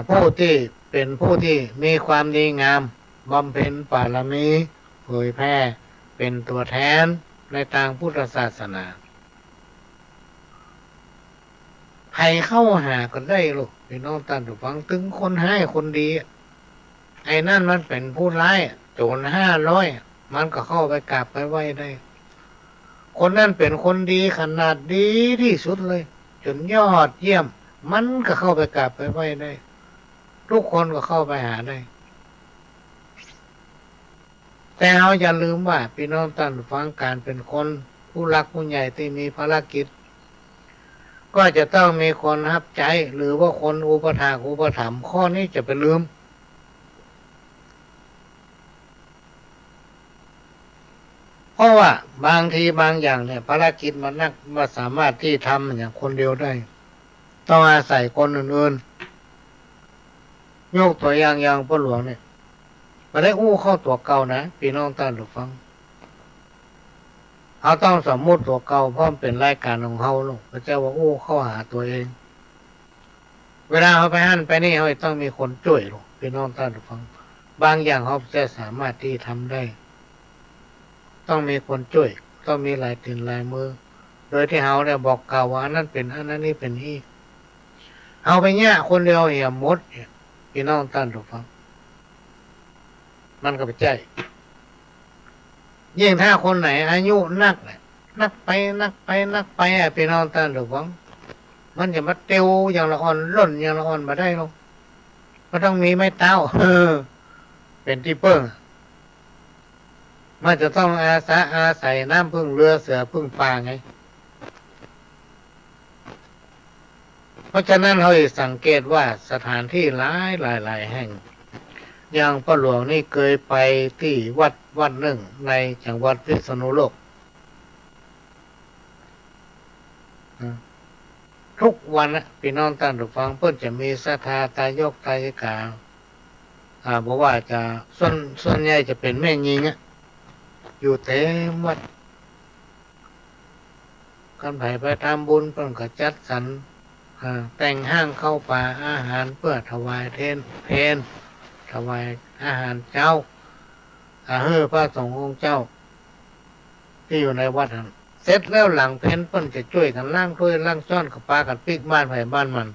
ผู้ที่เป็นผู้ที่มีความดีงามบำเพ็ญบารมีเผยแพร่เป็นตัวแทนในทางพุทธศาสนาใครเข้าหาก็ได้ลูกพี่น้องท่านผู้ฟังถึงคนให้คนดีไอ้นั่นมันเป็นผู้ร้ายโจร500มันก็เข้าไปกราบไปไหว้ได้คนนั้นเป็นคนดีขนาดดีที่สุดเลยจนยอดเยี่ยมมันก็เข้าไปกราบไปไหว้ได้ทุกคนก็เข้าไปหาได้แต่เราอย่าลืมว่าพี่น้องท่านผู้ฟังการเป็นคนผู้รักผู้ใหญ่ที่มีภารกิจก็จะต้องมีคนรับใจหรือว่าคนอุปถากอุปถัมภ์ข้อนี้จะไปลืมเพราะว่าบางทีบางอย่างเนี่ยภารกิจมันนักมาสามารถที่ทำอย่างคนเดียวได้ต้องอาศัยคนอื่นๆยกตัวอย่างพ่อหลวงเนี่ยมาได้อู้เข้าตัวเก่านะพี่น้องท่านผู้ฟังเขาต้องสมมุติตัวเก่าเพราะเป็นรายการของเขาลูกพระเจ้าว่าอู้เข้าหาตัวเองเวลาเขาไปหั่นไปนี่เขาต้องมีคนช่วยลูกพี่น้องท่านผู้ฟังบางอย่างเขาจะสามารถที่ทำได้ ต้องมีคนช่วยต้องมีลายตีนลายมือโดยที่เฮาเนี่ยบอกกล่าวว่าอันนั้นเป็นอันนั้นนี่เป็นอีกเอาไปเนี่ยคนเดียวเหี่ยมดเนี่ยพี่น้องท่านผู้ฟังมันก็ไปใจยิ่งถ้าคนไหนอายุนักเนี่ยนักไปอ่ะพี่น้องท่านผู้ฟังมันจะมาเตียวอย่างละอ่อนล่นอย่างละอ่อนมาได้หรอกก็ต้องมีไม้เต้าเป็นที่เปิ้งมันจะต้องอาศัยน้ำพึ่งเรือเสือพึ่งป่าไงเพราะฉะนั้นเราสังเกตว่าสถานที่หลายแห่งอย่างพ่อหลวงนี่เคยไปที่วัดหนึ่งในจังหวัดพิษณุโลกทุกวันนะพี่น้องท่านผู้ฟังเพิ่นจะมีศรัทธาตายกตายกาบอกว่าจะส่วนใหญ่จะเป็นแม่ยิงอยู่เต็มวัดกันไผไปทำบุญเพิ่นก็จัดสรรแต่งห้างเข้าป่าอาหารเพื่อถวายเพลถวายอาหารเจ้าพระสงฆ์องค์เจ้าที่อยู่ในวัดนั้นเสร็จแล้วหลังเพลเพิ่นจะช่วยกันล้างถ้วยล้างช้อนกับปลากันปิกบ้านไผบ้านมัน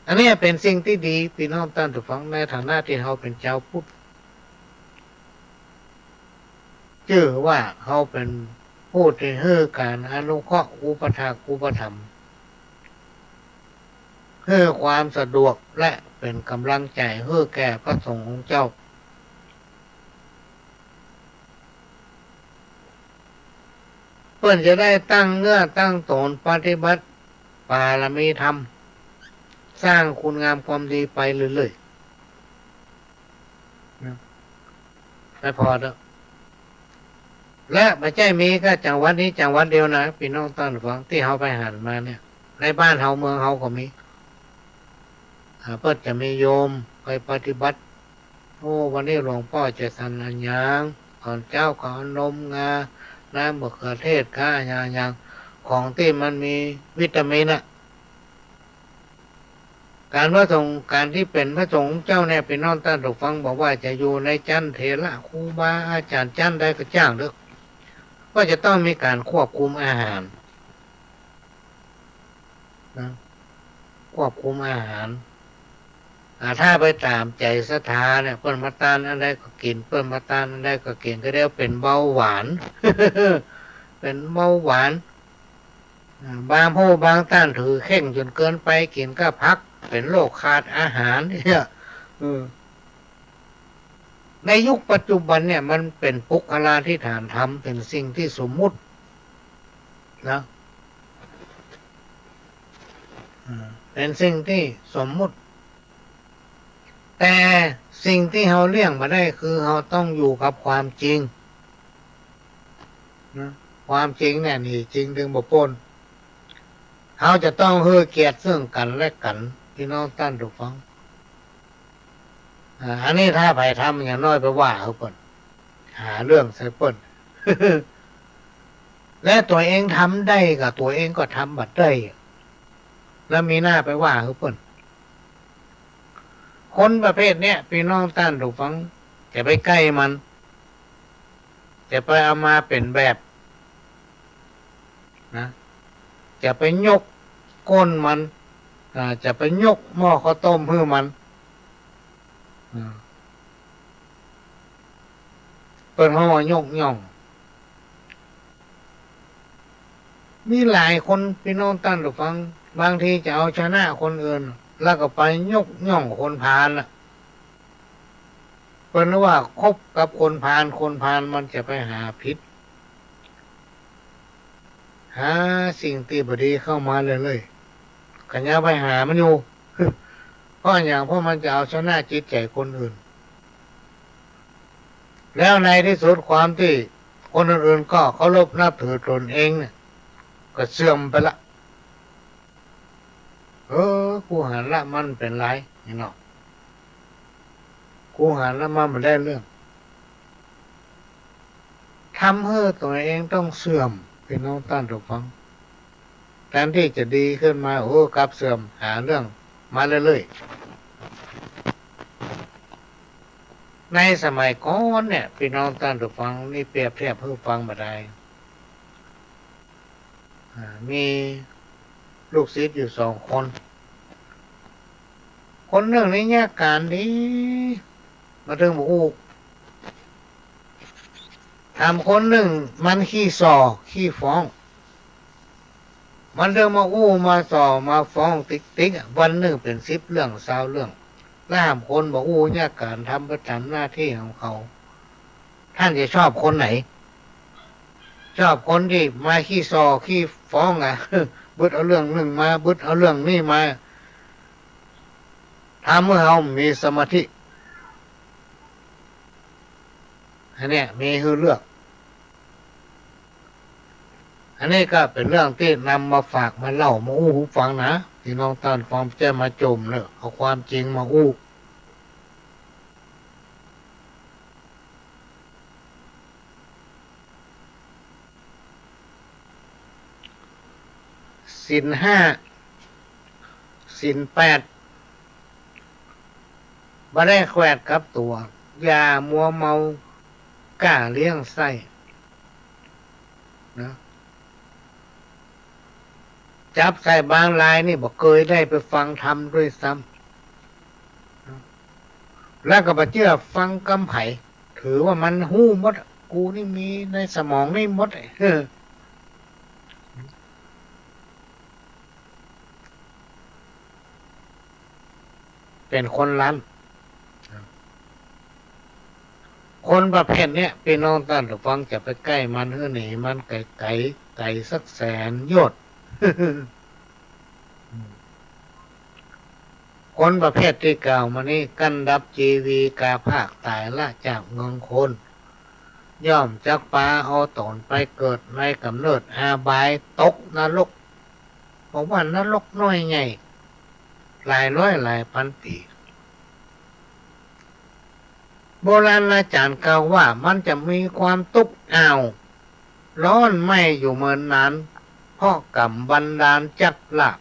อันนี้เป็นสิ่งที่ดีพี่น้องท่านผู้ฟังในฐานะที่เขาเป็นเจ้าพุทธชื่อว่าเขาเป็นผู้ที่ให้การอนุเคราะห์อุปถากอุปถัมภ์ให้ความสะดวกและเป็นกำลังใจให้แก่พระสงฆ์องค์เจ้าเพื่อนจะได้ตั้งเนื้อตั้งตนปฏิบัติบารมีธรรมสร้างคุณงามความดีไปเรื่อยๆไม่พอแล้วและไม่ใช่มีแค่จังหวัดนี้จังหวัดเดียวนะพี่น้องท่านฟังที่เขาไปหันมาเนี่ยในบ้านเขาเมืองเขาก็มีเพื่อจะมีโยมไปปฏิบัติวันนี้หลวงพ่อจะสันอัญญางก่อนเจ้าขอนมงาน้ำมะเขือเทศข้าอย่างของที่มันมีวิตามินการที่เป็นพระสงฆ์เจ้าเนี่ยเป็นน้องท่านฟังบอกว่าจะอยู่ในชั้นเถระครูบาอาจารย์ชั้นใดก็จ้างเด้อก็จะต้องมีการควบคุมอาหารนะควบคุมอาหารถ้าไปตามใจศรัทธาเนี่ยเปิ้นมาตานอันใดก็กินเปิ้นมาตานอันใดก็กินก็เรียกเป็นเบาหวาน เป็นเบาหวานบางผู้บางท่านถือเข่งจนเกินไปกินก็พักเป็นโรคขาดอาหารเนี่ยในยุคปัจจุบันเนี่ยมันเป็นปุคลาธิฐานธรรมเป็นสิ่งที่สมมุตินะเป็นสิ่งที่สมมุติแต่สิ่งที่เราเลี่ยงมาได้คือเราต้องอยู่กับความจริงนะความจริงเนี่ยนี่จริงถึงบ่ปนเราจะต้องให้เกียรติซึ่งกันและกันพี่น้องท่านผู้ฟังอันนี้ถ้าไปทำอย่างน้อยไปว่าเขาเปิ้นหาเรื่องใส่เปิ้น และตัวเองทำได้กับตัวเองก็ทำบัดได้แล้วมีหน้าไปว่าเขาเปิ้นคนประเภทเนี้ยพี่น้องท่านผู้ฟังจะไปใกล้มันจะไปเอามาเป็นแบบนะจะไปยกก้นมันจะไปยกหม้อข้าวต้มเพื่อมันเปิดห้อยกย่องมีหลายคนพี่น้องท่านผู้ฟังบางทีจะเอาชนะคนอื่นแล้วก็ไปยกย่องคนพาลเปิดว่าคบกับคนพาลมันจะไปหาพิษหาสิ่งที่บดีเข้ามาเลยขันยาไปหามันอยู่ เพราะมันจะเอาชนะจิตใจคนอื่นแล้วในที่สุดความที่คนอื่นก็เคารพนับถือตนเองเนี่ยก็เสื่อมไปละกูหันละมันเป็นไรนี่เนาะกูหันละมันได้เรื่องทำให้ตัวเองต้องเสื่อมพี่น้องท่านผู้ฟังแทนที่จะดีขึ้นมากลับเสื่อมหาเรื่องมาเรื่อย ในสมัยก่อนเนี่ยพี่น้องท่านผู้ฟังนี่เปรียบเทียบเพื่อฟังมาได้มีลูกศิษย์อยู่2 คนคนหนึ่งนี่แยกการดีมาถึงบอกอู้ทำคนหนึ่งมันขี้ส่อขี้ฟ้องมันเดินมาอู้มาส่อมาฟ้องติ๊กวันหนึ่งเป็น10 เรื่อง20 เรื่องแล้วถามคนบอกอู้แยกการทำประจำหน้าที่ของเขาท่านจะชอบคนไหนชอบคนที่มาขี้ส่อขี้ฟ้องบึดเอาเรื่องหนึ่งมาบึดเอาเรื่องนี้มาทำเมื่อเรามีสมาธิอันนี้มีคือเลือกอันนี้ก็เป็นเรื่องที่นำมาฝากมาเล่ามาอู้หูฟังนะที่น้องตานฟังจะมาจมเนอะเอาความจริงมาอู้ศีล 5ศีล 8บ่ได้แขวดกับตัวอย่ามัวเมากล้าเลี้ยงไส้นะจับใส่บางรายนี่บอกเคยได้ไปฟังธรรมด้วยซ้ำแล้วก็มาเชื่อฟังกำไผ่ถือว่ามันหู้หมดกูนี่มีในสมองนี่หมดเป็นคนล้ำคนประเภทเนี้ยพี่น้องท่านผู้ฟังจะไปใกล้มันหนีมันไกลสัก100,000 โยชน์ คนประเภทที่กล่าวมานี้กันดับจีวีกาภาคตายละจากเมืองคนย่อมจักปาเอาตนไปเกิดในกำเนิดอาบายตกนรกบอกว่านรกน้อยใหญ่หลายร้อยหลายพันปีโบราณอาจารย์กล่าวว่ามันจะมีความทุกข์ร้อนไหม้อยู่เมินนานเพราะกรรมบันดาลจักลาบ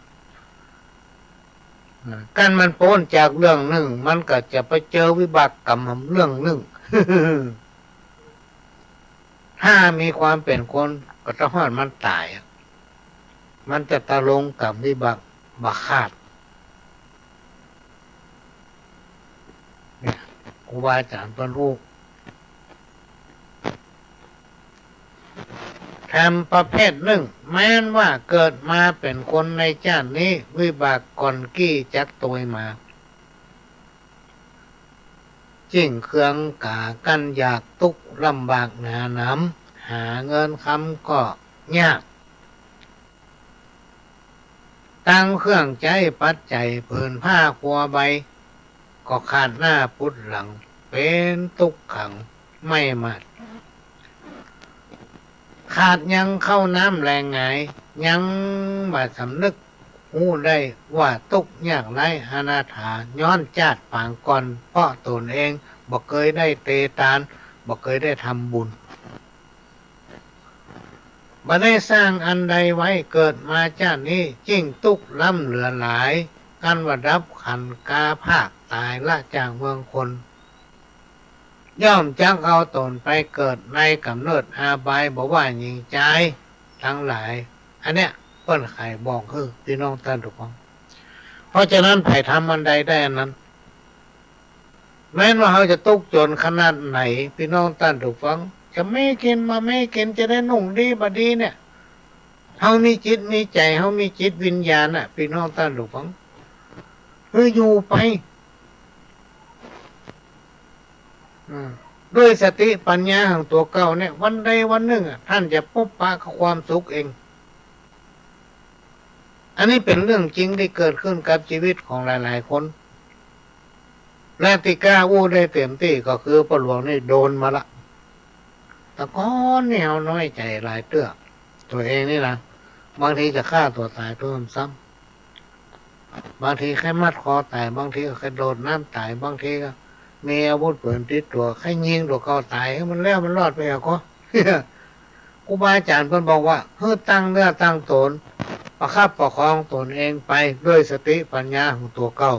กันมันโป้นจากเรื่องหนึ่งมันก็จะไปเจอวิบากกรรมเรื่องหนึ่ง ถ้ามีความเป็นคนก็ต้องให้มันตายมันจะตะลงกับวิบากบักคาดเนี่ยครูบาอาจารย์เป็นรู้ทำประเภทหนึ่งแม้นว่าเกิดมาเป็นคนในชาตินี้วิบากก่อนกี้จักตัวมาจิ้งเครื่องกากันอยากตุกลำบากหนาหนำหาเงินคำก็ยากตั้งเครื่องใจปัจจัยเพิ่นผ้าครัวใบก็ขาดหน้าพุทธหลังเป็นตุกขังไม่มัดขาดยังเข้าน้ำแรงไงยังมาสำนึกหูได้ว่าตุกยากไรอนาถาย้อนจาดปางก่อนเพราะตนเองบอกเคยได้เตตานบอกเคยได้ทำบุญบ่ได้สร้างอันใดไว้เกิดมาชาตินี้จิ้งตุกล้ำเหลือหลายกันว่ารับขันกาภาคตายละจากเมืองคนย่อมจักเอาตนไปเกิดในกำเนิดอาบายบอกว่าหญิงใจทั้งหลายอันเนี้ยเปิ้นไขบอกคือพี่น้องท่านทุกคนเพราะฉะนั้นไผ่ทำอันใดได้อันนั้นแม้ว่าเขาจะตุกจนขนาดไหนพี่น้องท่านทุกฟังจะไม่กินมาไม่กินจะได้นุ่งดีบดีเนี่ยเขามีจิตมีใจเขามีจิตวิญญาณน่ะพี่น้องท่านทุกฟังอยู่ไปด้วยสติปัญญาของตัวเก่าเนี่ยวันใดวันหนึ่งท่านจะพบปะกับความสุขเองอันนี้เป็นเรื่องจริงที่เกิดขึ้นกับชีวิตของหลายๆคนและที่กล้าอู้ได้เต็มที่ก็คือพ่อหลวงนี่โดนมาละแต่ก้อนนี่เอาน้อยใจหลายเตื้อตัวเองนี่นะบางทีจะฆ่าตัวตายเพิ่มซ้ำบางทีแค่มัดคอตายบางทีก็แค่โดดน้ำตายบางทีก็มีอาวุธปืนติดตัวแค่ยิงตัวเขาตายให้มันแล้วมันรอดไปก็ครูบาอาจารย์เพิ่นบอกว่าเพื่อตั้งเนื้อตั้งตนประคับประคองตนเองไปด้วยสติปัญญาของตัวเก่า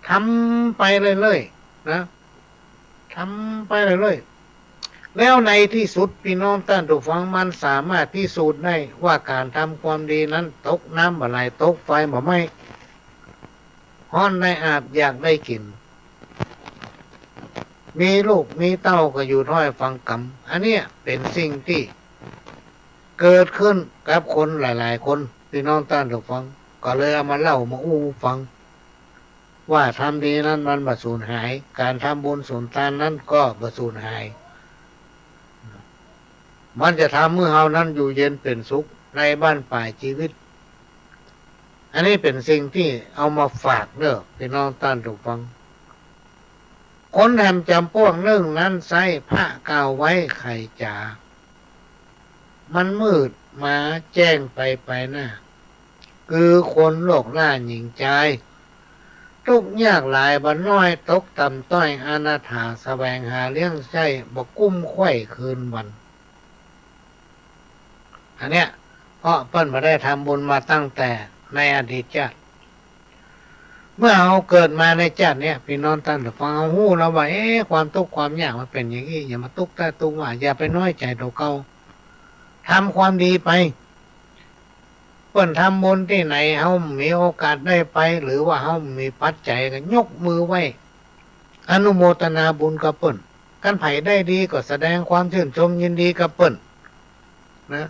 ทำไปเรื่อยๆนะ ทำไปเรื่อยๆแล้วในที่สุดพี่น้องท่านผู้ฟังมันสามารถพิสูจน์ได้ว่าการทำความดีนั้นตกน้ำบ่ไหลตกไฟบ่ไหม้ฮ้อนได้อาบอยากได้กินมีลูกมีเต้าก็อยู่ถ้อยฟังกรรมอันเนี้ยเป็นสิ่งที่เกิดขึ้นกับคนหลายๆคนพี่น้องท่านผู้ฟังก็เลยเอามาเล่ามาอู้ฟังว่าทำดีนั้นมันบ่สูญหายการทำบุญสุนทานนั้นก็บ่สูญหายมันจะทำเมื่อเฮานั้นอยู่เย็นเป็นสุขในบ้านปลายชีวิตอันนี้เป็นสิ่งที่เอามาฝากเด้อพี่น้องท่านผู้ฟังคนแหมจำพวกนึ่งนั้นใส่ผ้ากาวไว้ไข่จ๋ามันมืดมาแจ้งไปหน้าคือคนโลกล่าหญิงใจทุกยากหลายบันน้อยตกต่ำต้อยอนาถาแสวงหาเลี้ยงใช้บกกุ้มไข่คืนวันอันเนี้ยเพราะเปิ้นมาได้ทำบุญมาตั้งแต่ในอดีตชาติเมื่อเราเกิดมาในชาติเนี้ยพี่น้องท่านผู้ฟังเอาหู้เราว่าความทุกข์ความยากมันเป็นอย่างนี้อย่ามาทุกข์แต่ตุกว่าอย่าไปน้อยใจตัวเก่าทำความดีไปเปิ้นทำบุญที่ไหนเฮามีโอกาสได้ไปหรือว่าเฮามีปัจจัยก็ยกมือไหว้อนุโมทนาบุญกับเปิ้นกันไผได้ดีก็แสดงความชื่นชมยินดีกับเปิ้นนะ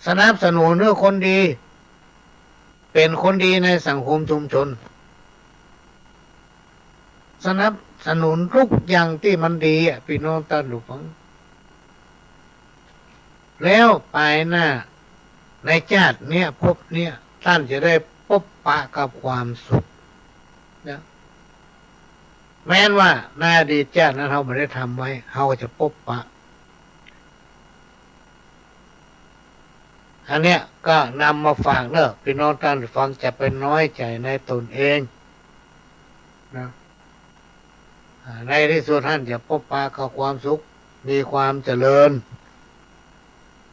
สนับสนุนเรื่องคนดีเป็นคนดีในสังคมชุมชนสนับสนุนทุกอย่างที่มันดีพี่น้องท่านผู้ฟังแล้วไปหน้าในชาติเนี้ยพบเนี้ยท่านจะได้พบปะกับความสุขนะแม้นว่าในอดีตชาตินั้นเราไม่ได้ทำไว้เราจะพบปะอันเนี้ยก็นำมาฝากเนอะพี่น้องท่านฟังจะเป็นน้อยใจในตนเองนะในที่สุดท่านจะพบปะกับความสุขมีความเจริญ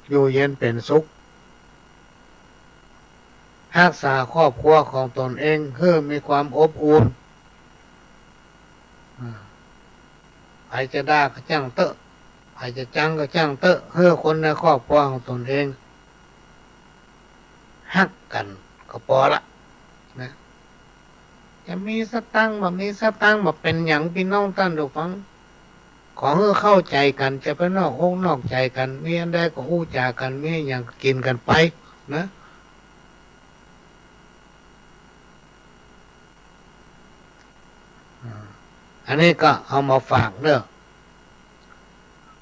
อยู่เย็นเป็นสุขรักษาครอบครัวของตนเองเพื่อมีความอบอุ่นใครจะด่าก็จ้างเตอะใครจะจังก็จ้างเตอะเพื่อคนในครอบครัวของตนเองฮักกันก็พอละนะจะมีสตังค์แบบมีสตังค์แบบเป็นอย่างพี่น้องท่านผู้ฟังขอให้เข้าใจกันจะไปนอกอกนอกใจกันมีอันใดก็อู้จากันมีอย่างกินกันไปนะอันนี้ก็เอามาฝากเด้อ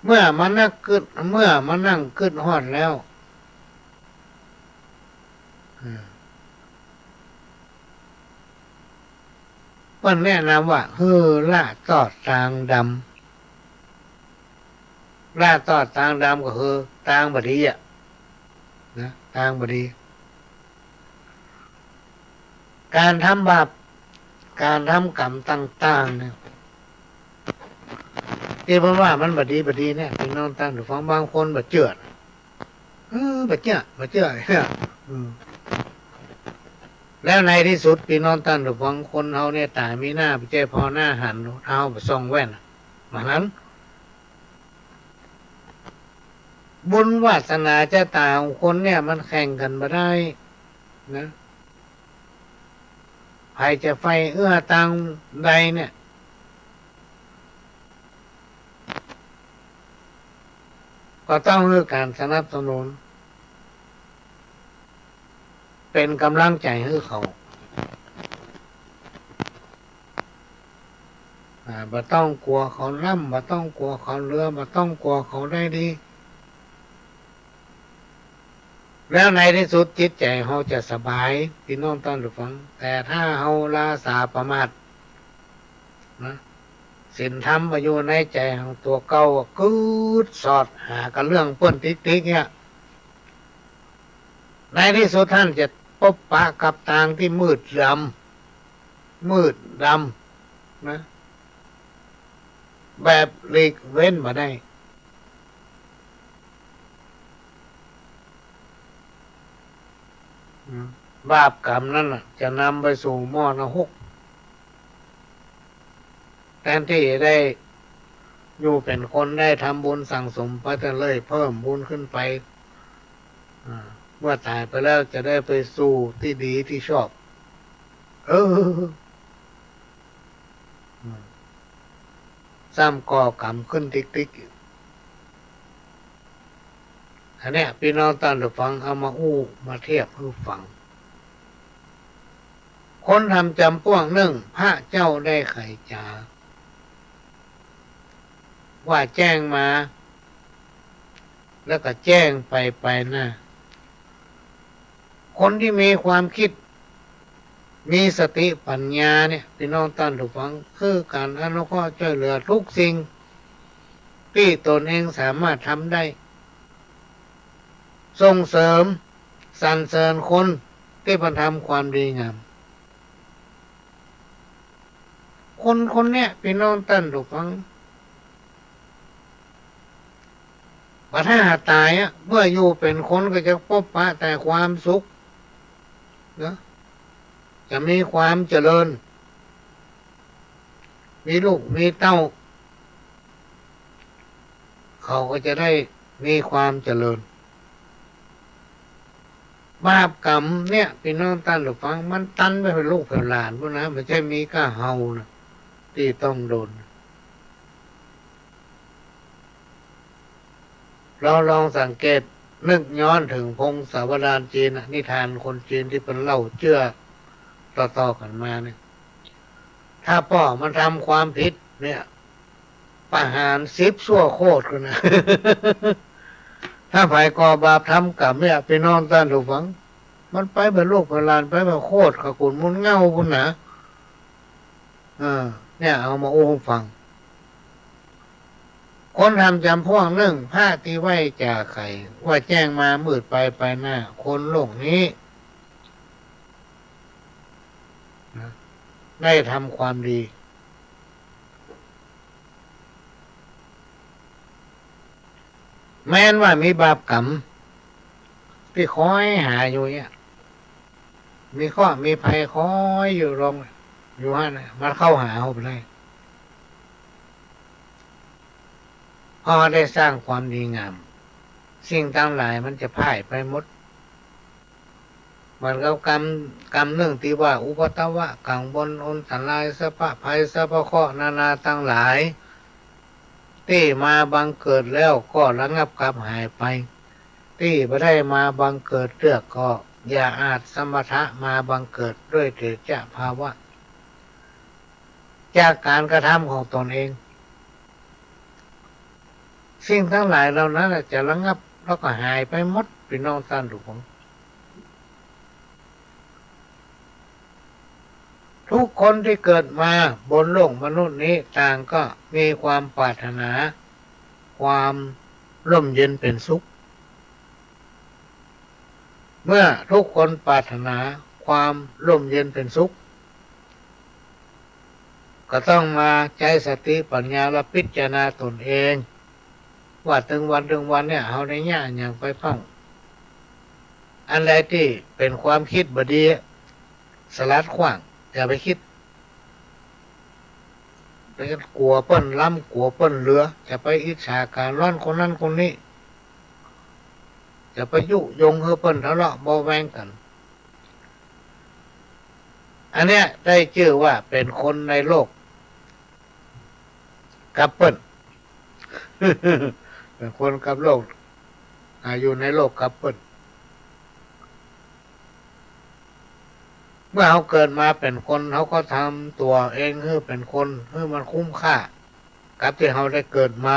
เมื่อมานั่งขึ้นฮอดแล้วเพิ่นแนะนำว่าล่าตอดทางดำล่าตอดทางดำก็คือทางบดีนะทางบดีการทำบาปการทำกรรมต่างๆเนี่ยที่เพราะว่ามันบดีเนี่ยพี่น้องท่านผู้ฟังบางคนบ่เชื่อบ่เชื่อเนี่ยแล้วในที่สุดพี่น้องท่านผู้ฟังคนเฮาเนี่ยตายมีหน้าไปเจ้พอหน้าหันเท้าไปส่องแว่นมานั้นบุญวาสนาชะตาของคนเนี่ยมันแข่งกันบ่ได้นะใครจะไฟเอื้อตังใดเนี่ยก็ต้องเลือกการสนับสนุนเป็นกำลังใจให้เขาบ่ต้องกลัวเขาล่ำบ่ต้องกลัวเขาเรือบ่ต้องกลัวเขาได้ดีแล้วในที่สุดจิตใจเขาจะสบายพี่น้องท่านผู้ฟังแต่ถ้าเขาลาสาประมาทนะศีลธรรมมาอยู่ในใจของตัวเก่าก็สอดหากับเรื่องเปิ้นติ๊กเนี่ยในที่สุดท่านจะพบปะกับทางที่มืดดำนะแบบหลีกเว้นมาได้บาปกรรมนั้นจะนำไปสู่หม้อนรกแทนที่ได้ อยู่เป็นคนได้ทำบุญสั่งสมไปแต่เลยเพิ่มบุญขึ้นไปเมื่อตายไปแล้วจะได้ไปสู่ที่ดีที่ชอบซ้ำก่อกรรมขึ้นติ๊กอันเนี้ยพี่น้องท่านผู้ฟังเอามามาเทียบให้ฟังคนทำจำพวกหนึ่งพระเจ้าได้ไข่จาว่าแจ้งมาแล้วก็แจ้งไปนะคนที่มีความคิดมีสติปัญญาเนี่ยพี่น้องท่านผู้ฟังคือการอนุเคราะห์ช่วยเหลือทุกสิ่งที่ตนเองสามารถทำได้ส่งเสริมสรรเสริญคนที่ประทำความดีงามคนเนี้ยพี่น้องท่านผู้ฟังปัญหาตายเมื่ออยู่เป็นคนก็จะพบปะแต่ความสุขนะจะมีความเจริญมีลูกมีเต้าเขาก็จะได้มีความเจริญบาปกรรมเนี่ยพี่น้องท่านผู้ฟังมันตันไปเป็นลูกเป็นหลานพวกนะไม่ใช่มีก้าเฮานะที่ต้องโดนเราลองสังเกตนึกย้อนถึงพงศาวดารจีนนิทานคนจีนที่เป็นเล่าเชื่อต่อกันมาเนี่ยถ้าพ่อมันทำความผิดเนี่ยประหาร10 ชั่วโคตรกันนะ ถ้าไผก่อบาปทำกรรมเนี่ยพี่น้องท่านผู้ฟังมันไปเป็นลูกเป็นหลานไปเป็นโคตรขกุนมุนเง่าคุณนะเนี่ยเอามาฟังคนทำจำพวกหนึ่งผ้าที่ไว้จากไข่ว่าแจ้งมามืดไปหน้าคนโลกนี้ได้ทำความดีแม้นว่ามีบาปกรรมที่คอยหาอยู่เนี่ยมีข้อมีภัยคอยอยู่ลงอยู่ฮะนะมันเข้าหาเขาไปเลยพอได้สร้างความดีงามสิ่งทั้งหลายมันจะพ่ายไปหมดมันก็กรรมเรื่องที่ว่าอุปตวะกังบนอนสันลายสะพะภัยสะพะเคราะห์นานาทั้งหลายที่มาบังเกิดแล้วก็ระงับกลับหายไปที่ไม่ได้มาบังเกิดเลือกก็อย่าอาจสมถะมาบังเกิดด้วยเถจภาวะจากการกระทำของตนเองสิ่งทั้งหลายเหล่านั้นจะระงับแล้วก็หายไปหมดพี่น้องท่านทุกคนทุกคนที่เกิดมาบนโลกมนุษย์นี้ต่างก็มีความปรารถนาความร่มเย็นเป็นสุขเมื่อทุกคนปรารถนาความร่มเย็นเป็นสุขก็ต้องมาใช้สติปัญญาและพิจารณาตนเองว่าถึงวันเนี่ยเอาในแง่อย่างไปพังอันใดที่เป็นความคิดบดีสลัดขว้างอย่าไปคิดไปกลัวเปิ้นล้ำกลัวเปิ้นเหลือจะไปอิจฉาการร้อนคนนั้นคนนี้จะไปยุยงเฮอเปิ้นทะเลาะเบาแวงกันอันเนี้ยได้ชื่อว่าเป็นคนในโลกกับเปิ้น เป็นคนกับโลกอยู่ในโลกกับเปิ้นเมื่อเขาเกิดมาเป็นคนเขาก็ทำตัวเองให้เป็นคนให้มันคุ้มค่ากับที่เขาได้เกิดมา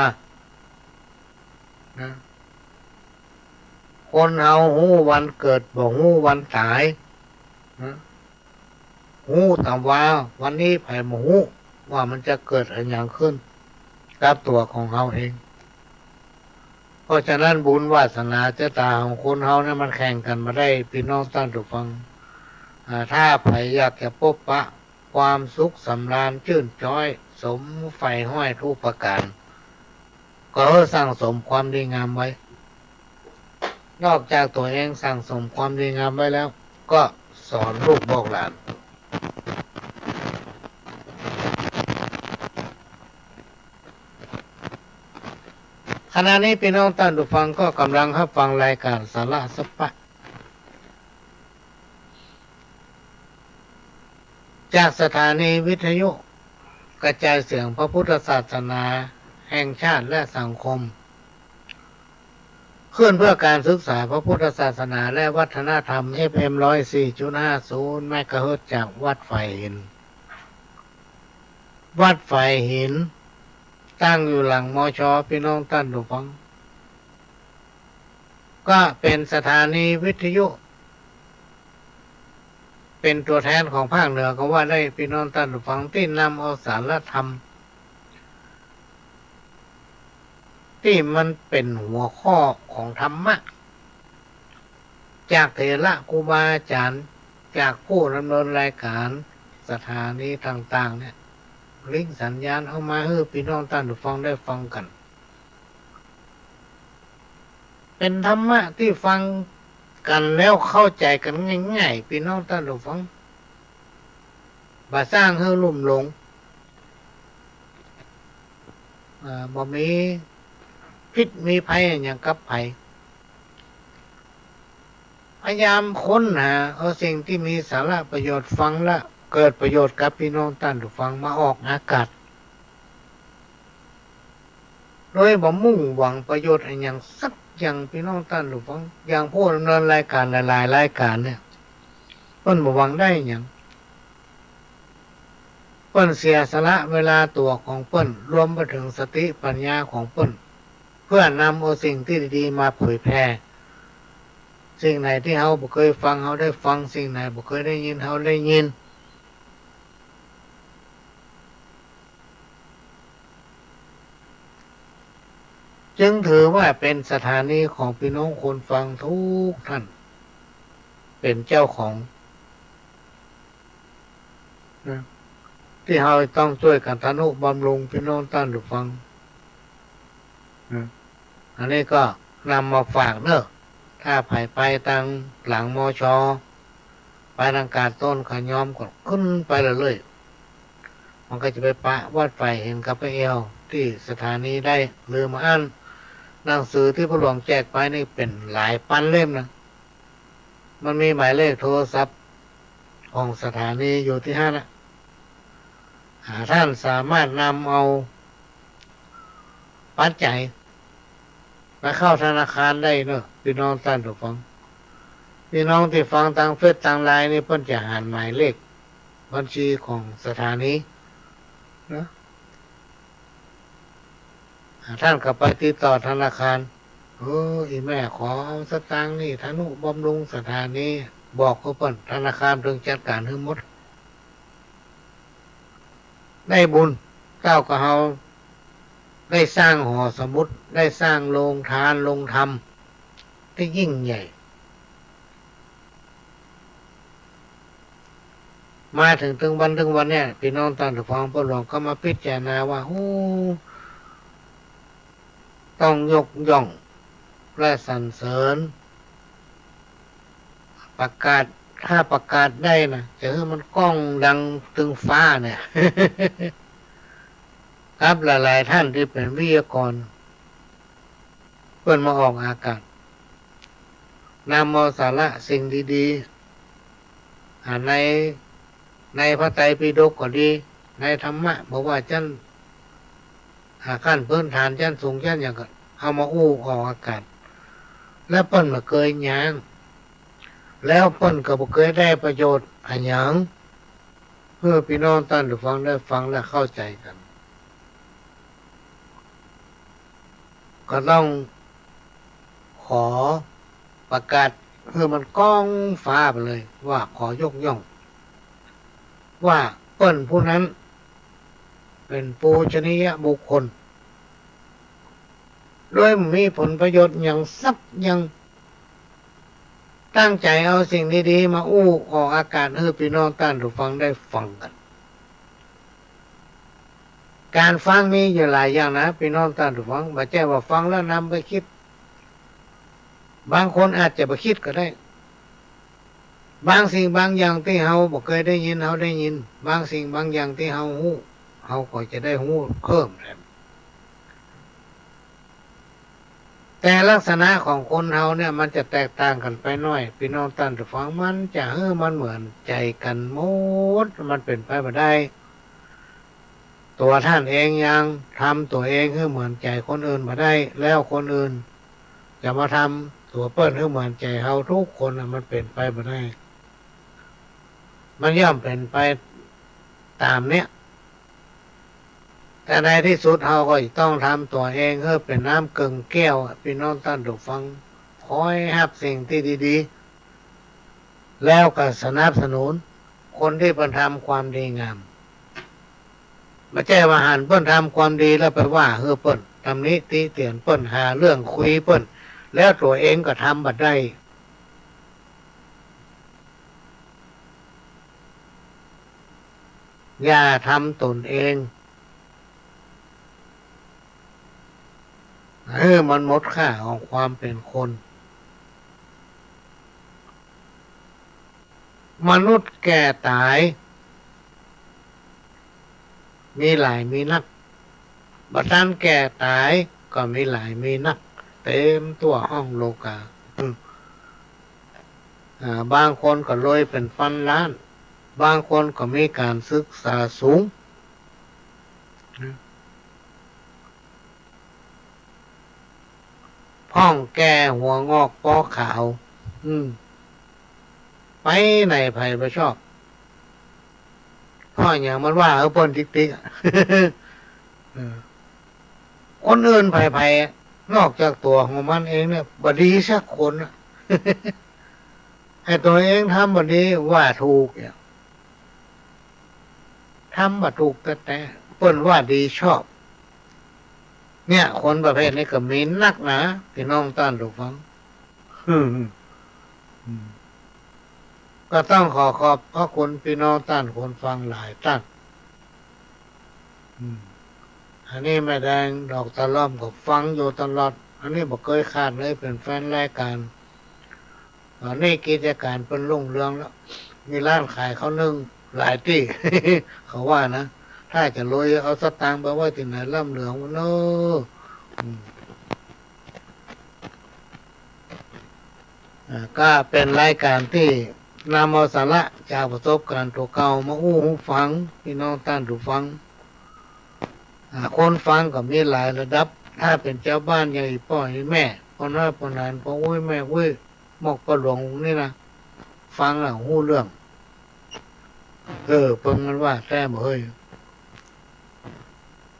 นะคนเขาหูวันเกิดบอกหูวันตายนะหูแต่ว่าวันนี้ไผ่หมูว่ามันจะเกิดอะไรอย่างขึ้นกับตัวของเขาเองเพราะฉะนั้นบุญวาสนาเจตาของคนเขาเนี่ยมันแข่งกันมาได้พี่น้องท่านผู้ฟังถ้าใครอยากจะพบปะความสุขสำราญชื่นจ้อยสมไฟห้อยทุกประการก็สร้างสมความดีงามไว้นอกจากตัวเองสร้างสมความดีงามไว้แล้วก็สอนลูกบอกหลาน ขณะนี้พี่น้องท่านผู้ฟังก็กำลังรับฟังรายการสาระสปะจากสถานีวิทยุกระจายเสียงพระพุทธศาสนาแห่งชาติและสังคมขึ้นเพื่อการศึกษาพระพุทธศาสนาและวัฒนธรรม FM 104.50 เมกะเฮิรตซ์จากวัดไฟหินวัดไฟหินตั้งอยู่หลังมช.พี่น้องท่านผู้ฟังก็เป็นสถานีวิทยุเป็นตัวแทนของภาคเหนือก็ว่าได้พี่น้องท่านผู้ฟังที่นำเอาสารธรรมที่มันเป็นหัวข้อของธรรมะจากเถระครูบาอาจารย์จากผู้ดำเนินรายการสถานีต่างๆเนี่ยลิงก์สัญญาณเข้ามาให้พี่น้องท่านผู้ฟังได้ฟังกันเป็นธรรมะที่ฟังกันแล้วเข้าใจกันง่ายๆพี่น้องท่านผู้ฟังบ่สร้างให้ลุ่มหลงบ่มีพิษมีภัยอย่างกับภัยพยายามค้นหาเอาสิ่งที่มีสาระประโยชน์ฟังและเกิดประโยชน์กับพี่น้องท่านผู้ฟังมาออกอากาศโดยบ่มุ่งหวังประโยชน์อย่างสักอย่างพี่น้องท่านผู้ฟังอย่างผู้ดำเนินรายการหลายๆรายการเนี่ยเพิ่นบ่หวังได้อย่างเปิ้นเสียสละเวลาตัวของเปิ้นรวมไปถึงสติปัญญาของเปิ้นเพื่อนำเอาสิ่งที่ดีๆมาเผยแพร่สิ่งไหนที่เฮาบ่เคยฟังเฮาได้ฟังสิ่งไหนบ่เคยได้ยินเฮาได้ยินจึงถือว่าเป็นสถานีของพี่น้องคนฟังทุกท่านเป็นเจ้าของนะที่เราต้องช่วยกันทนุบำรุงพี่น้องท่านผู้ฟังอันนี้ก็นำมาฝากเนอะถ้าไปทางหลังมช.ไปทางการต้นขยอมก็ขึ้นไปเลยมันก็จะไปปะวัดไฟเห็นกับไปเอวที่สถานีได้หรือมาอ่านหนังสือที่พระหลวงแจกไปนี่เป็นหลายพันเล่มนะมันมีหมายเลขโทรศัพท์ของสถานีอยู่ที่ห้านะท่านสามารถนำเอาปัจจัยมาเข้าธนาคารได้เนอะพี่น้องท่านผู้ฟังพี่น้องที่ฟังทางเฟซทางไลน์นี่เพิ่นจะหาหมายเลขบัญชีของสถานีนะท่านก็ไปติดต่อธนาคารอีแม่ขอเอาสตางค์นี่ทนุบำรุงสถานีบอกเขาเพิ่นธนาคารเพิ่งจัดการให้หมดได้บุญเจ้าก็เฮาได้สร้างหอสมุดได้สร้างโรงทานโรงธรรมที่ยิ่งใหญ่มาถึงวันเนี่ยพี่น้องท่านผู้ฟังพวกเราก็มาพิจารณาว่าต้องยกย่องและสรรเสริญประกาศถ้าประกาศได้นะจะให้มันก้องดังถึงฟ้าเนี่ย ครับหลายๆท่านที่เป็นวิทยากรเพื่อนมาออกอากาศนำเอาสาระสิ่งดีๆในพระไตรปิฎกก็ดีในธรรมะบอกว่าจันขั้นพื้นฐานจันสูงจันอย่างก็เอามาออกอากาศแล้วเปิ้นมาเคยย่างแล้วเปิ้นก็บ่เคยได้ประโยชน์อันหยังเพื่อพี่น้องท่านผู้ฟังได้ฟังและเข้าใจกันก็ต้องขอประกาศเพื่อมันก้องฟ้าไปเลยว่าขอยกย่องว่าเปิ้นผู้นั้นเป็นปูชนียบุคคลด้วยมีผลประโยชน์อย่างสักอย่างตั้งใจเอาสิ่งดีๆมาออกอากาศให้พี่น้องท่านผู้ฟังได้ฟังกันการฟังมีอยู่หลายอย่างนะพี่น้องท่านผู้ฟังบ่ใช่ว่าฟังแล้วนำไปคิดบางคนอาจจะไปคิดก็ได้บางสิ่งบางอย่างที่เฮาบ่เคยได้ยินเฮาได้ยินบางสิ่งบางอย่างที่เฮาฮู้เฮาก็จะได้ฮู้เพิ่ม แต่ลักษณะของคนเราเนี่ยมันจะแตกต่างกันไปหน่อยพี่น้องท่านผู้ฟังมันจะมันเหมือนใจกันหมดมันเป็นไปไม่ได้ตัวท่านเองยังทำตัวเองให้เหมือนใจคนอื่นมาได้แล้วคนอื่นจะมาทำตัวเปิ้นให้เหมือนใจเราทุกคนมันเป็นไปไม่ได้มันย่อมเป็นไปตามเนี้ยแต่ในที่สุดเราก็ต้องทำตัวเองให้เป็นน้ำกึ่งแก้วพี่น้องท่านผู้ฟังคอยรับสิ่งที่ดีๆแล้วก็สนับสนุนคนที่เป็นทำความดีงามไม่ใช่ว่าหันเปิ้นทำความดีแล้วไปว่าเปิ้นทำนี้ตีเตียนเปิ้นหาเรื่องคุยเปิ้นแล้วตัวเองก็ทำบัดได้อย่าทำตนเองมันหมดค่าของความเป็นคนมนุษย์แก่ตายมีหลายมีนักบัดนั้นแก่ตายก็มีหลายมีนักเต็มตัวห้องโลกาบางคนก็รวยเป็นพันล้านบางคนก็มีการศึกษาสูงพ่องแก่หัวงอกปอขาวไปไหนไผไปชอบพ่ออย่างมันว่าเปิ้นติ๊กๆคนอื่นไผนอกจากตัวของมันเองเนี่ยบดีสักคนให้ตัวเองทำบดีว่าถูกเนี่ยทำบ่ถูกแต่เปิ้นว่าดีชอบเนี่ยคนประเภทนี้ก็มีนักนะพี่น้องท่านผู้ฟังก็ต้องขอบพระคุณพี่น้องท่านคนฟังหลายท่านอันนี้แม่แดงดอกตะล่อมก็ฟังอยู่ตลอดอันนี้บอกเคยขาดเลยเป็นแฟนรายการตอนนี้กิจการเป็นรุ่งเรืองแล้วมีร้านขายข้าวนึ่งหลายที่ เขาว่านะถ้าจะรวยเอาสตางค์ไปไว้ที่ไหนร่ำเหลืองมันเนอะก็เป็นรายการที่นำเอาสาระจากประสบการณ์ตัวเก่ามาอู้หูฟังพี่น้องท่านผู้ฟังคนฟังก็มีหลายระดับถ้าเป็นเจ้าบ้านใหญ่พ่อใหญ่แม่พ่อน้อยพ่อนานพ่ออุ้ยแม่อุ้ยหมกประหลงนี่นะฟังแล้วหู้เรื่องเพิ่งมันว่าแท้บ่เฮ้ย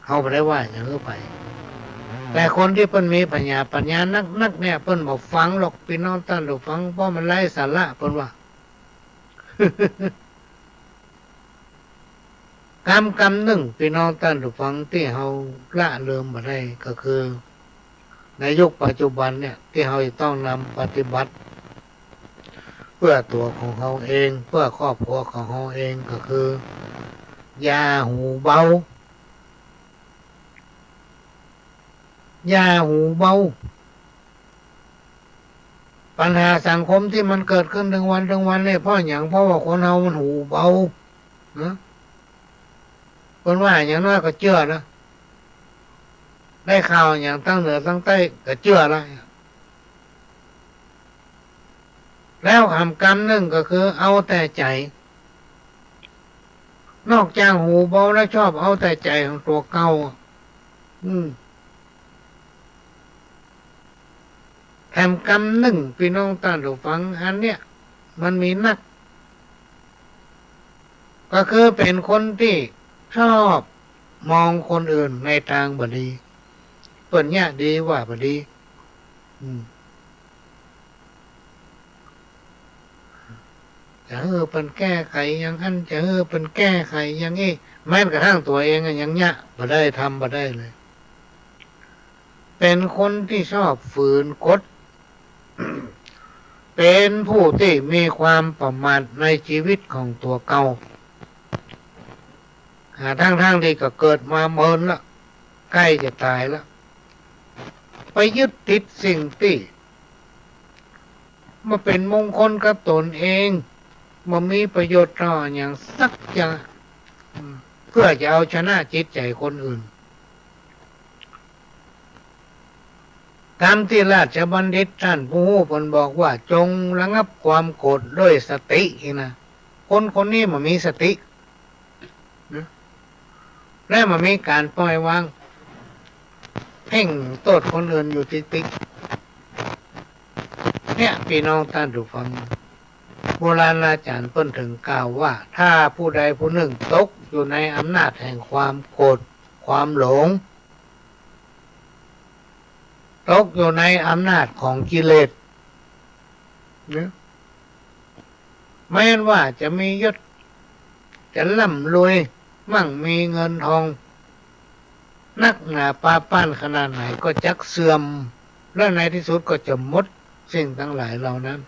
เขาไม่ได้ว่าอย่างนี้ไปแต่คนที่เพิ่นมีปัญญานักเนี่ยเพิ่นบอกฟังหรอกพี่น้องท่านผู้ฟังเพราะมันไร้สาระเพิ่นว่ากรรมหนึ่งพี่น้องท่านผู้ฟังที่เฮาละเลิมมาได้ก็คือในยุคปัจจุบันเนี่ยที่เฮาต้องนำปฏิบัติเพื่อตัวของเฮาเองเพื่อครอบครัวของเฮาเองก็คือยาหูเบายาหูเบาปัญหาสังคมที่มันเกิดขึ้นทั้งวันเนี่ยเพราะอย่างเพราะว่าคนเฮามันหูเบานะคนว่าอย่างน้อยก็เชื่อนะได้ข่าวอย่างตั้งเหนือตั้งใต้ก็เชื่อแล้วทำกรรมหนึ่งก็คือเอาแต่ใจนอกจากหูเบาแล้วชอบเอาแต่ใจของตัวเก่าแถมกรรมหนึ่งพี่น้องท่านผู้ฟังอันเนี้ยมันมีนักก็คือเป็นคนที่ชอบมองคนอื่นในทางบดีเปิ่นเนี่ยดีว่าบดีจะเป็นแก้ไขอย่างนั้นจะเป็นแก้ไขอย่างนี้แม้กระทั่งตัวเองอย่างเนี้ยบ่ได้ทำบ่ได้เลยเป็นคนที่ชอบฝืนกฎ เป็นผู้ที่มีความประมาทในชีวิตของตัวเก่าทั้งที่ก็เกิดมาเมินแล้วใกล้จะตายแล้วไปยึดติดสิ่งที่มาเป็นมงคลกับตนเองมามีประโยชน์ต่ออย่างสักอย่างเพื่อจะเอาชนะจิตใจคนอื่น ตามที่ราชบัณฑิตท่านผู้รู้เพิ่นบอกว่าจงระงับความโกรธด้วยสตินะคนคนนี้มันมีสตินะและมันมีการปล่อยวางเพ่งโทษคนอื่นอยู่ติ๊กๆเนี่ยพี่น้องท่านผู้ฟังโบราณอาจารย์เพิ่นถึงกล่าวว่าถ้าผู้ใดผู้หนึ่งตกอยู่ในอำนาจแห่งความโกรธความหลงตกอยู่ในอำนาจของกิเลสนะแม้ว่าจะมียศจะร่ำรวยมั่งมีเงินทองนักหนาปาป้านขนาดไหนก็จักเสื่อมและในที่สุดก็จะหมดสิ่งทั้งหลายเหล่านั้น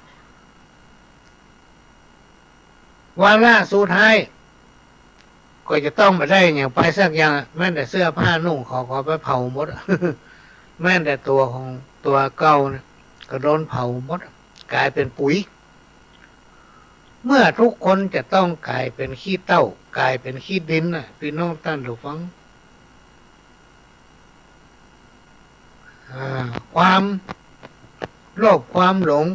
วาระสุดท้ายก็จะต้องมาได้อย่างไปสักอย่างแม้แต่เสื้อผ้านุ่งขอไปเผาหมด แม้แต่ตัวของตัวเก่านะก็โดนเผาหมดกลายเป็นปุ๋ยเมื่อทุกคนจะต้องกลายเป็นขี้เถ้ากลายเป็นขี้ดินนะพี่น้องท่านผู้ฟังความโลภความหลง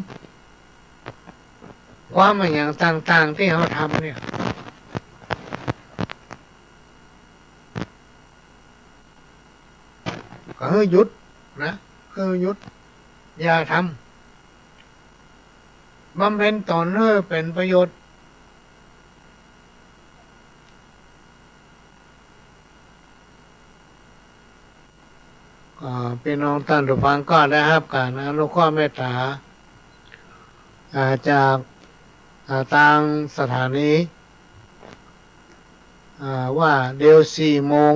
ความอย่างต่างๆที่เขาทำเนี่ยก็คือหยุดนะคือหยุดอย่าทำบำเพ็ญตนให้เป็นประโยชน์พี่น้องท่านผู้ฟังก็ได้รับการอนุเคราะห์เมตตาจากทางสถานีว่าเดี๋ยว4 โมง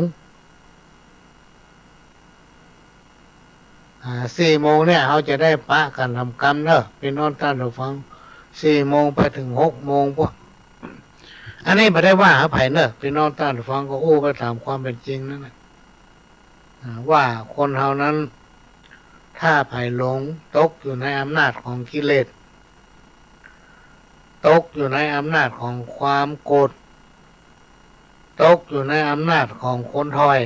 4 โมงเนี่ยเขาจะได้ปะกันทำกรรมเนอะพี่น้องท่านผู้ฟัง4 โมงไปถึง6 โมงพวกอันนี้ไม่ได้ว่าหาไผ่เนอะพี่น้องท่านผู้ฟังก็อู้ไปตามความเป็นจริงนั่นแหละว่าคนเฮานั้นถ้าไผ่หลงตกอยู่ในอำนาจของกิเลสตกอยู่ในอำนาจของความโกรธตกอยู่ในอำนาจของคนถอย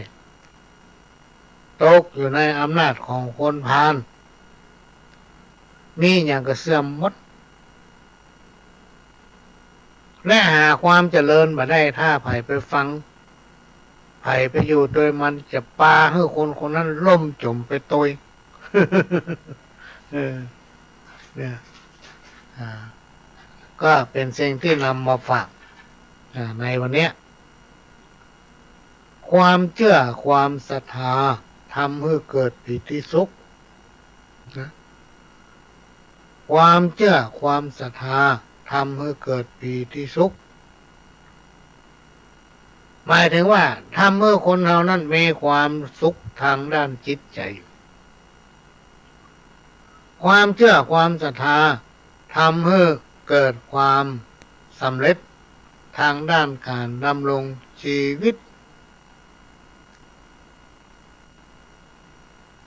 ตกอยู่ในอำนาจของคนพาลมีอย่างก็เสื่อมหมดและหาความเจริญมาได้ถ้าไผ่ไปฟังไผ่ไปอยู่โดยมันจะปาให้คนคนนั้นล่มจมไปตย เนี่ยก็เป็นสิ่งที่นำมาฝากในวันนี้ความเชื่อความศรัทธาทำให้เกิดปิติสุขนะความเชื่อความศรัทธาทำให้เกิดปิติสุขหมายถึงว่าทำให้คนเรานั้นมีความสุขทางด้านจิตใจความเชื่อความศรัทธาทำให้เกิดความสำเร็จทางด้านการดำรงชีวิต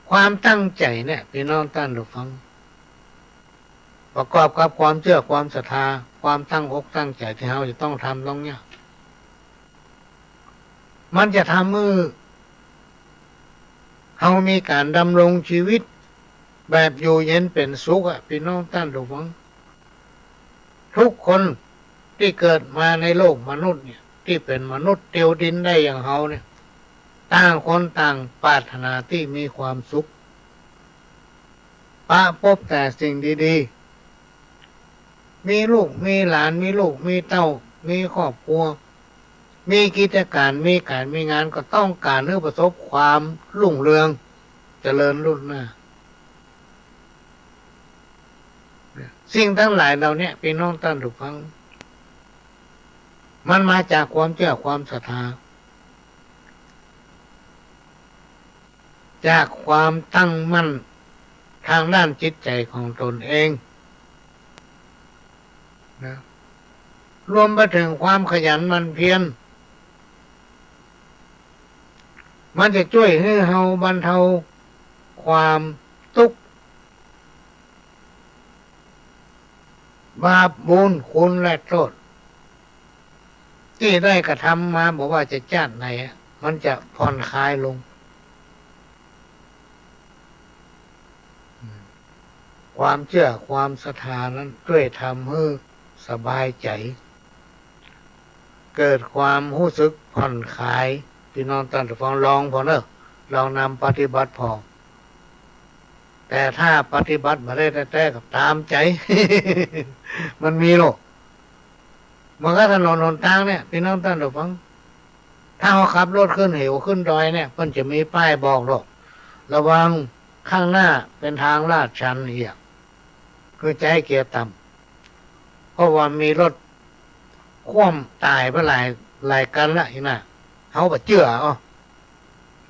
ความตั้งใจเนี่ยพี่น้องท่านผู้ฟังประกอบกับความเชื่อความศรัทธาความตั้งอกตั้งใจที่เราจะต้องทำตรงเนี้ยมันจะทำให้เรามีการดำรงชีวิตแบบอยู่เย็นเป็นสุขพี่น้องท่านผู้ฟังทุกคนที่เกิดมาในโลกมนุษย์เนี่ยที่เป็นมนุษย์เตียวดินได้อย่างเราเนี่ยต่างคนต่างปรารถนาที่มีความสุขปะพบแต่สิ่งดีๆมีลูกมีหลานมีลูกมีเต้ามีครอบครัวมีกิจการมีการมีงานก็ต้องการให้ประสบความรุ่งเรืองเจริญรุ่งเรืองสิ่งทั้งหลายเราเนี่ยพี่น้องท่านผู้ฟังมันมาจากความเชื่อความศรัทธาจากความตั้งมั่นทางด้านจิตใจของตนเองนะรวมไปถึงความขยันหมั่นเพียรมันจะช่วยให้เราบรรเทาความทุกข์บาปบุญคุณและโทษที่ได้กระทำมาบอกว่าจะชาติไหนมันจะผ่อนคลายลง ความเชื่อความศรัทธานั้นช่วยทำให้สบายใจเกิดความรู้สึกผ่อนคลายพี่น้องท่านผู้ฟังลองพอเนอะลองนำปฏิบัติพอแต่ถ้าปฏิบัติมาได้แต่กับตามใจ มันมีหรอกมันก็ถนนหนทางเนี่ยพี่น้องท่านผู้ฟังถ้าเขาขับรถขึ้นเหวขึ้นดอยเนี่ยมันจะมีป้ายบอกหรอกระวังข้างหน้าเป็นทางลาดชันเอียงคือใจเกียร์ต่ำเพราะว่ามีรถคว่ำตายไปหลายกันละอีน่ะเขาบาเจือ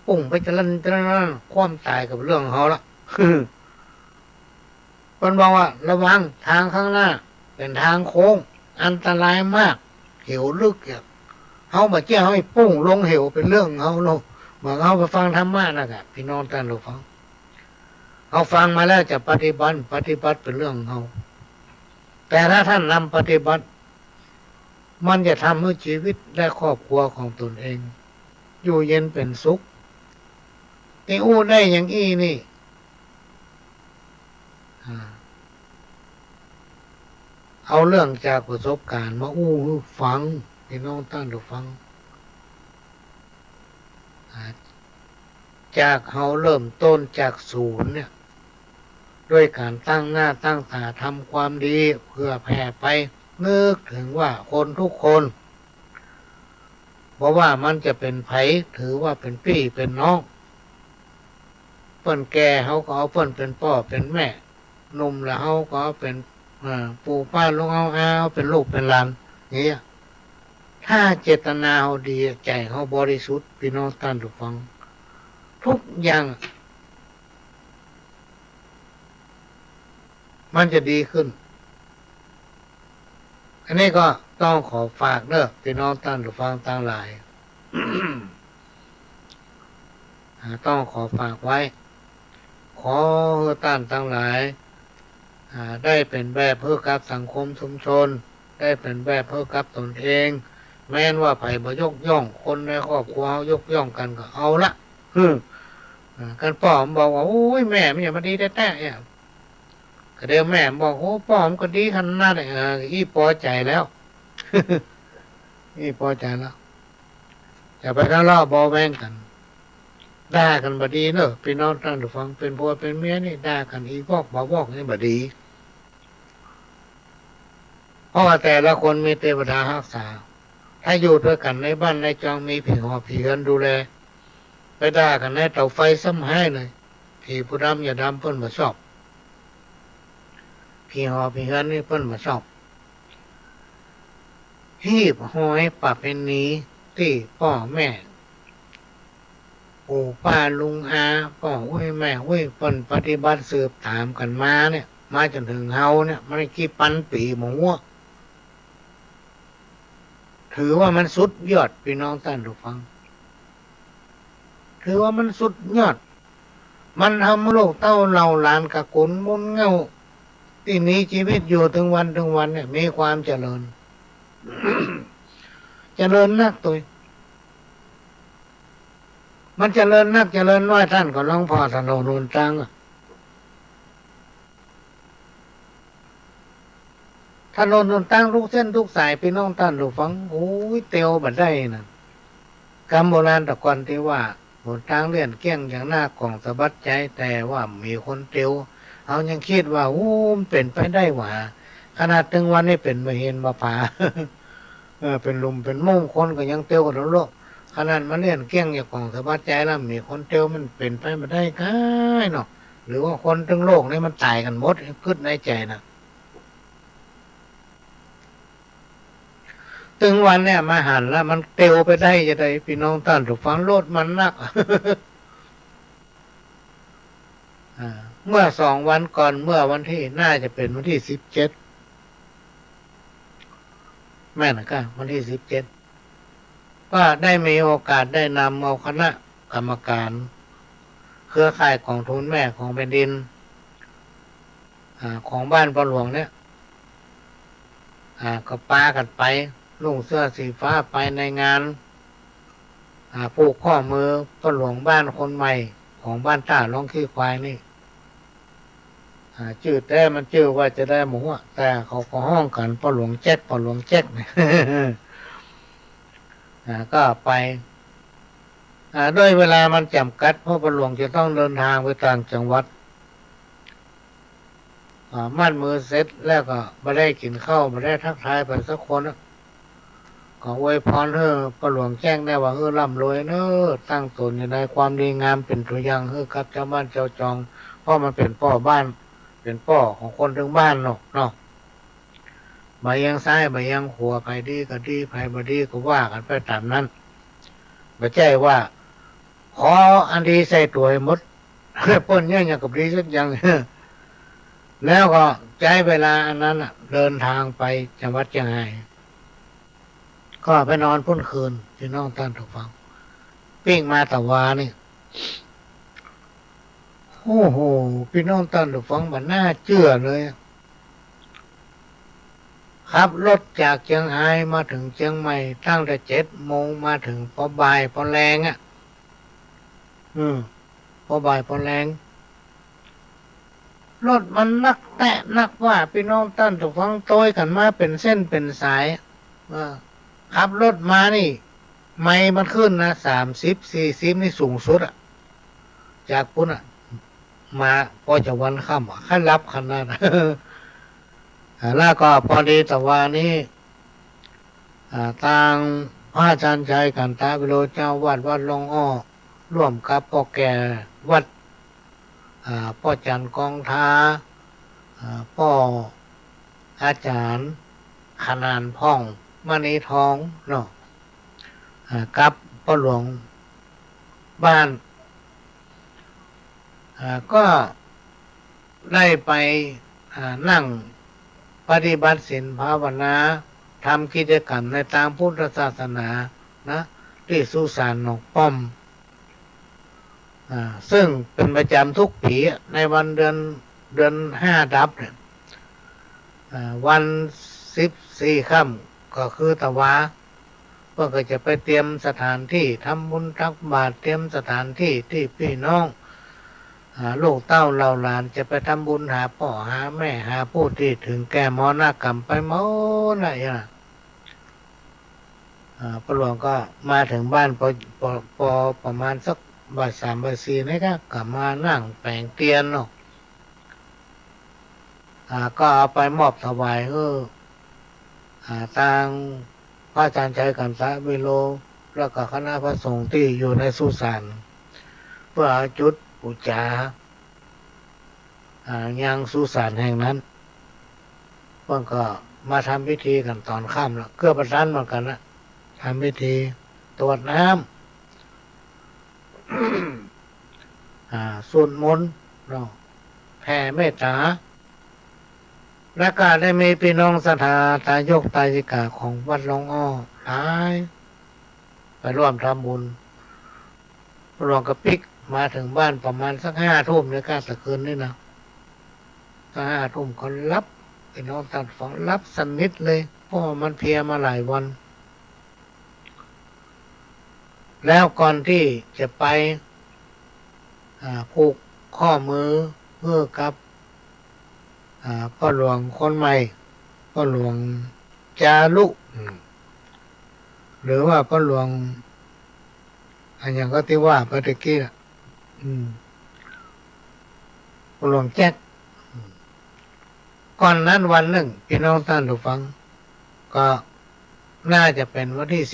ปุ่งไปจะลั่นคว่ำตายกับเรื่องเขาละคนบอกว่าระวังทางข้างหน้าเป็นทางโค้งอันตรายมากเหวลึกอย่างเขาบาเจือเขาให้ปุ่งลงเหวเป็นเรื่องเขาลงเมื่อเขาไปฟังธรรมะนะครับพี่น้องท่านผู้ฟังเขาฟังมาแล้วจะปฏิบัติเป็นเรื่องเขาแต่ถ้าท่านนำปฏิบัติมันจะทำให้ชีวิตและครอบครัวของตนเองอยู่เย็นเป็นสุขที่อู้ได้อย่างอี้นี่เอาเรื่องจากประสบการณ์มาอู้ฟังพี่น้องท่านผู้ฟังจากเขาเริ่มต้นจากศูนย์เนี่ยด้วยการตั้งหน้าตั้งตาทำความดีเพื่อแผ่ไปนึกถึงว่าคนทุกคนเพราะว่ามันจะเป็นไผถือว่าเป็นพี่เป็นน้องเปิ้นแก่เขาก็เอาเปิ้นเป็นพ่อเป็นแม่หนุ่มแล้วเขาก็เป็นปู่ป้าลุงเอาเป็นลูกเป็นหลานนี่ถ้าเจตนาเขาดีใจเขาบริสุทธิ์พี่น้องท่านผู้ฟังทุกอย่างมันจะดีขึ้นอันนี้ก็ต้องขอฝากเด้อพี่น้องท่านผู้ฟังทั้งหลาย ต้องขอฝากไว้ขอให้ท่านทั้งหลายได้เป็นแบบเพื่อกับสังคมชุมชนได้เป็นแบบเพื่อกับตนเองแม้นว่าไผบ่ยกย่องคนในครอบครัวยกย่องกันก็เอาละกันพ่อมบอกว่าโอ้ยแม่ไม่อย่ามาดีแท้ๆเนี่ยก็เดี๋ยวแม่บอกโอ้พ่อมก็ดีขนาดนี้อีพอใจแล้ว อีพอใจแล้วอย่าไปทะเลาะเบาแวงกันด่ากันบดีเนอะพี่น้องท่านผู้ฟังเป็นผัวเป็นเมียนี่ด่ากันอีพอกบ่าวอกนี่บดีเพราะว่าแต่ละคนมีเทวดารักษาถ้าอยู่ด้วยกันในบ้านในจองมีผีหอบผีกันดูแลไปด่ากันในเตาไฟซ้ำให้เลยผีผู้ดำอย่าดำเพิ่นมาชอบผีหอบผีกันนี่เพิ่นมาชอบหีบห้อยประเพณีที่พ่อแม่ปู่ป้าลุงอาพ่อห้วยแม่ห้วยเพิ่นปฏิบัติสืบตามกันมาเนี่ยมาจนถึงเฮาเนี่ยไม่กี่พันปีหมูถือว่ามันสุดยอดพี่น้องท่านผู้ฟังถือว่ามันสุดยอดมันทำโลกเต้าเราหลานกะกุนมุนเงาที่มีชีวิตอยู่ถึงวันเนี่ยมีความเจริญ เจริญนักตัวมันเจริญนักเจริญน้อยท่านก็ลองพอถนนหนทางถนนหนทางทุกเส้นทุกสายพี่น้องท่านผู้ฟังโอ้ยเตียวบัดได้นะคำโบราณตะกอนที่ว่าหนทางเลื่อนเกี้ยงอย่างหน้ากล่องสะบัดใจแต่ว่ามีคนเตียวเอายังคิดว่าโอ้เป็นไปได้หว่าขนาดถึงวันนี้เป็นมาเห็นมาผ่า เป็นลุมเป็นมุ่งคนก็ยังเตียวกันโลกขนาดมันเลื่อนเกี้ยงอย่างกล่องสะบัดใจแล้วมีคนเตียวมันเป็นไปไม่ได้ง่ายเนาะหรือว่าคนทั้งโลกนี่มันตายกันหมดขึ้นในใจนะถึงวันเนี่ยมาหันแล้วมันเตียวไปได้จะได้พี่น้องท่านถูกฟังโลดมันนัก เมื่อ2 วันก่อนเมื่อวันที่น่าจะเป็นวันที่17แม่นะครับวันที่17ก็ได้มีโอกาสได้นำเอาคณะกรรมการเครือข่ายของทุนแม่ของแผ่นดินของบ้านปอหลวงเนี่ยก็ปากันไปลุงเสื้อสีฟ้าไปในงานผูกข้อมือปอหลวงบ้านคนใหม่ของบ้านท่าล่องขี้ควายนี่ ชื่อแต่มันชื่อว่าจะได้หมูแต่เขาก็ห้องกันพ่อหลวงแจ๊กพ่อหลวงแจ๊กเนี่ย ก็ไปด้วยเวลามันจำกัดเพราะพ่อหลวงจะต้องเดินทางไปต่างจังหวัดมั่นมือเสร็จแล้วก็ไม่ได้กินข้าวไม่ได้ทักทายไปสักคนก็อวยพรพ่อหลวงแจ้งได้ว่าร่ำรวยเนอะตั้งตนอยู่ในความดีงามเป็นตัวอย่างกับเจ้าบ้านเจ้าจองเพราะมันเป็นพ่อบ้านเป็นพ่อของคนทั้งบ้านเนาะมายังซ้ายมายังขวาใครดีก็ดีใครบ่ดีก็ว่ากันไปตามนั้นไม่ใช่ว่าขออันดีใส่ตัวให้หมดป้นเนี่ยอย่างกับดีสักอย่าง แล้วก็ใช้เวลาอันนั้นเดินทางไปจังหวัดเชียงรายก็ไปนอนพุ่นคืนที่น้องท่านถูกฟังปิ้งมาตะวานี่โอ้โหพี่น้องท่านถูกฟังมันน่าเชื่อเลยขับรถจากเชียงรายมาถึงเชียงใหม่ตั้งแต่7 โมงมาถึงพอบ่ายพอแรงพอบ่ายพอแรงรถมันนักแตะนักว่าพี่น้องท่านถูกฟังโต้ยกันมาเป็นเส้นเป็นสายขับรถมานี่ไม่มันขึ้นนะ30-40นี่สูงสุดจากปุ่นมาพอจะวันค่ำขั้นรับขนาดแล้วก็พอดีแต่ว่านี้ทางพระอาจารย์ชัยกันตาวิโรจน์เจ้าวัดหลวงอ้อร่วมกับพ่อแก่วัดพ่อจันทร์กองท้าพ่ออาจารย์ขนานพ่องมณีทองเนาะกับพ่อหลวงบ้านก็ได้ไปนั่งปฏิบัติศีลภาวนาทำกิจกรรมในทางพุทธศาสนานะที่สุสานหนองป้อมซึ่งเป็นประจำทุกปีในวันเดือน5 ดับเนี่ยวัน14 ค่ำก็คือตะวาเพื่อก็จะไปเตรียมสถานที่ทำบุญตักบาตรเตรียมสถานที่ที่พี่น้องลูกเต้าเหล่าหลานจะไปทำบุญหาพ่อหาแม่หาผู้ที่ถึงแก่มรณกรรมไปหมดนะพระหลวงก็มาถึงบ้านพอประมาณสักบ่าย3บ่าย4นี่ก็กลับมานั่งแปลงเตียนเนาะก็เอาไปมอบถวายทางพระอาจารย์ชัยกันตะวิโรแล้วก็คณะพระสงฆ์ที่อยู่ในสุสานเพื่อจุดบูชายังสุสานแห่งนั้นเพื่อนก็มาทำพิธีกันตอนค่ำแล้วเกือบประชันเหมือนกันนะทำพิธีตรวจน้ำสวดมนต์แผ่เมตตาและก็ได้มีพี่น้องศรัทธาทายกตายิกาของวัดหลวงอ้อหลายไปร่วมทำบุญหลวงกระปิกมาถึงบ้านประมาณสัก5 ทุ่มในการตะคืนนี่นะถ้า5 ทุ่มก็รับพี่น้องตัดฝังรับสนิทเลยเพราะมันเพลียมาหลายวันแล้วก่อนที่จะไปผูกข้อมือเพื่อกับพ่อหลวงคนใหม่พ่อหลวงจารุหรือว่าพ่อหลวงอันอย่างก็ที่ว่าเมื่อกี้พ่อหลวงแจ๊กก่อนนั้นวันหนึ่งพี่น้องท่านผู้ฟังก็น่าจะเป็นวันที่16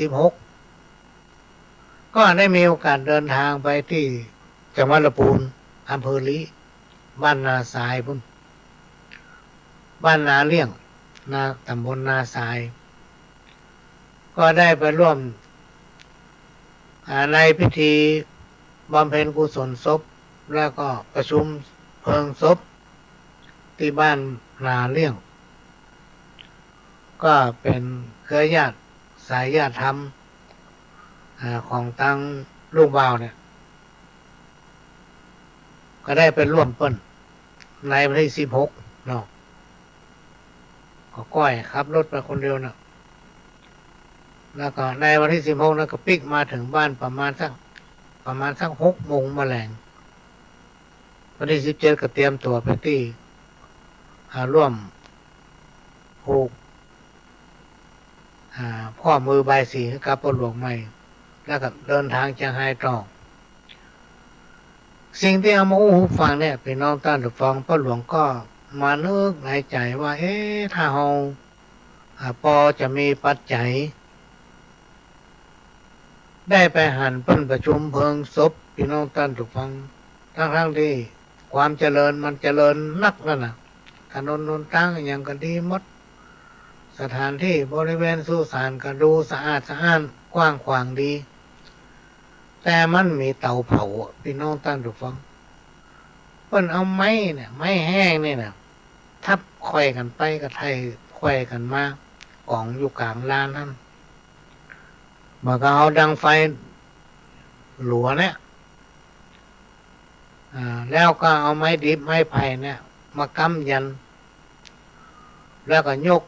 ก็ได้มีโอกาสเดินทางไปที่จังหวัดลำพูนอำเภอลีบ้านนาทรายพุ่นบ้านนาเลี่ยงตำบลนาทรายก็ได้ไปร่วมในพิธีบำเพ็ญกุศลศพแล้วก็ประชุมเพลิงศพที่บ้านนาเลี่ยงก็เป็นเครือญาติสายญาติธรรมของทางลูกบ่าวเนี่ยก็ได้ไปร่วมเปิ้นในวันที่16เนาะก็ก้อยขับรถไปคนเดียวนะแล้วก็ในวันที่16นั้นก็ปิกมาถึงบ้านประมาณสัก6 โมงแมลงวันที่17ก็เตรียมตัวไปที่ ร่วมผูกพ่อมือใบสีกับพ่อหลวงใหม่แล้วก็เดินทางจะให้ต่อสิ่งที่เอามาอู้หูฟังเนี่ยพี่น้องท่านผู้ฟังพ่อหลวงก็มานึกในใจว่าถ้าเราพอจะมีปัจจัยได้ไปหันเพิ่นประชุมเพลิงศพพี่น้องท่านผู้ฟังทั้งที่ความเจริญมันเจริญนักนั่นน่ะถนนหนทางอย่างก็ดีหมดสถานที่บริเวณสุสานก็ดูสะอาดสะอ้านกว้างขวางดีแต่มันมีเตาเผาพี่น้องท่านผู้ฟังเพิ่นเอาไม้เนี่ยไม้แห้งนี่นะทับคอยกันไปกับไทยคอยกันมากองอยู่กลางลานนั่นมันก็เอาดังไฟหลัวเนี่ยแล้วก็เอาไม้ดิบไม้ไผ่เนี่ยมากำยันแล้วก็ยก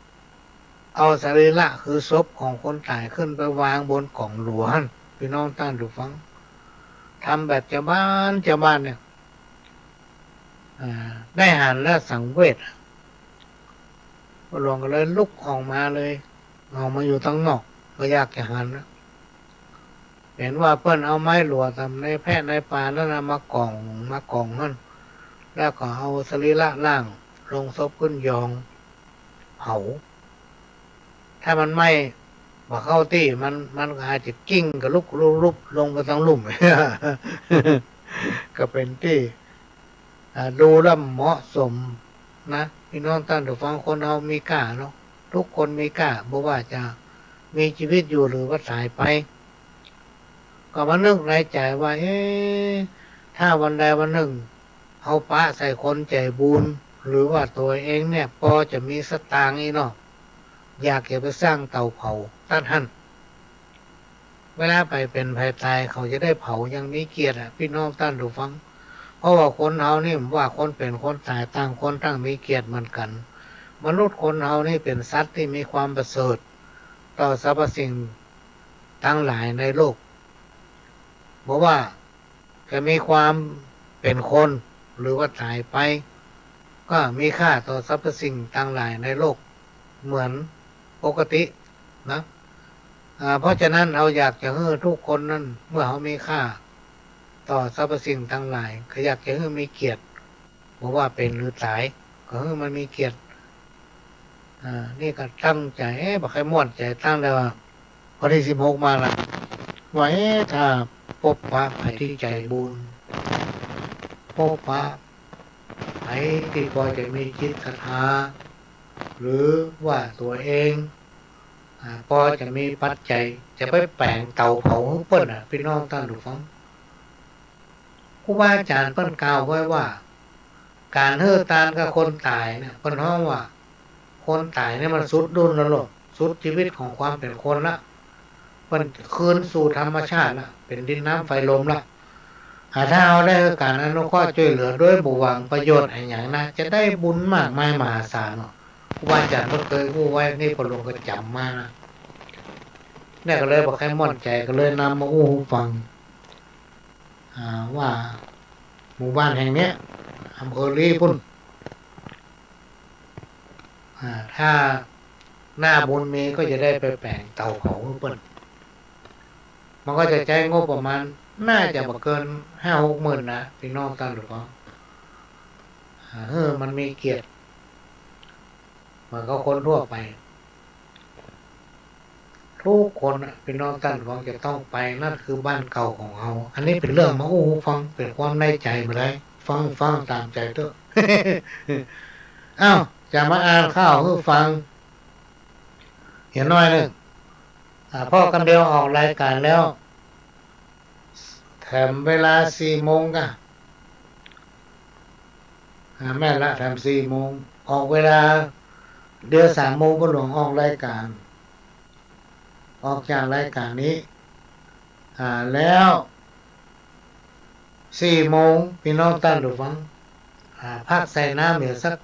เอาสรีระคือศพของคนตายขึ้นไปวางบนกล่องหลวงพี่น้องท่านผู้ฟังทำแบบชาวบ้านเนี่ยได้หันและสังเวชหลวงก็เลยลุกออกมาเลยออกมาอยู่ตั้งนอกก็อยากจะหันนะเห็นว่าเพิ่นเอาไม้หลวงทำในแพะในป่าแล้วนะมากล่องนั่นแล้วก็เอาสรีระล่างลงศพขึ้นยองเผาถ้ามันไม่ว่าเข้าที่มันอาจจะกิ้งกับลุกลงไปทั้งลุ่ม ก็เป็นที่ดูแล้วเหมาะสมนะพี่น้องท่านผู้ฟังคนเรามีค่าเนาะทุกคนมีค่าบ่ว่าจะมีชีวิตอยู่หรือว่าตายไปก็มานึกในใจว่าถ้าวันใดวันหนึ่งเอาปะใส่คนใจบุญหรือว่าตัวเองเนี่ยพอจะมีสตางค์เนาะอยากจะไปสร้างเตาเผาท่านเวลาไปเป็นภัยตายเขาจะได้เผายังมีเกียรติพี่น้องท่านผู้ฟังเพราะว่าคนเฮานี่ว่าคนเป็นคนตายต่างคนต่างมีเกียรติเหมือนกันมนุษย์คนเฮานี่เป็นสัตว์ที่มีความประเสริฐต่อสรรพสิ่งทั้งหลายในโลกเพราะว่าจะมีความเป็นคนหรือว่าตายไปก็มีค่าต่อสรรพสิ่งทั้งหลายในโลกเหมือนปกตินะเพราะฉะนั้นเราอยากจะให้ทุกคนนั้นเมื่อเขามีค่าต่อสรรพสิ่งทั้งหลายก็อยากจะให้มีเกียรติบอกว่าเป็นหรือตายก็ให้มันมีเกียรตินี่ก็ตั้งใจบอกให้ม่วนใจตั้งแต่ว่าวันที่16มาละว่าถ้าพบพระใครที่ใจบุญพบพระใครที่พอจะมีจิตศรัทธาหรือว่าตัวเองพอจะมีปัจจัยจะไปแปลงเตาเผาเปิ้นพี่น้องท่านผู้ฟังครูบาอาจารย์เปิ้นกล่าวไว้ว่าการเฮือตานกับคนตายเนี่ยเปิ้นฮ้องว่าคนตายเนี่ยมันสุดดุลแล้วหรอกสุดชีวิตของความเป็นคนละมันคืนสู่ธรรมชาติละเป็นดินน้ำไฟลมละถ้าเอาได้การอนุเคราะห์ช่วยเหลือด้วยบุหวังประโยชน์อย่างนะจะได้บุญมากมายมหาศาลครูบาอาจารย์เพิ่นเคยพูดไว้นี่พอหลวงก็จำมานะเนี่ยก็เลยบอกให้มั่นใจก็เลยนำมาอู้หูฟังว่าหมู่บ้านแห่งเนี้ยอำเภอลีพุ่นถ้าหน้าบุญมีก็จะได้ไปแปลงเตาเผาเปิ้นมันก็จะใช้งบประมาณน่าจะบ่เกิน 5-6 หมื่นนะพี่น้องท่านผู้ฟังมันมีเกียรติมันก็คนทั่วไปทุกคนพี่น้องท่านผู้ฟังจะต้องไปนั่นคือบ้านเก่าของเราอันนี้เป็นเรื่องมาอู้หูฟังเป็นความในใจมาเลยฟังตามใจเถอะ อ้าวจะมาอ่านข้าวให้ฟังเห็นน้อยนึงพ่อกันเดียวออกรายการแล้วแถมเวลา4 โมงก็แม่ละแถม4 โมงออกเวลาเดือน3 โมงก็หลวงออกรายการออกจากรายการนี้แล้ว4 โมงพี่น้องท่านผู้ฟังพักใส่น้ำเดี๋ยวสัก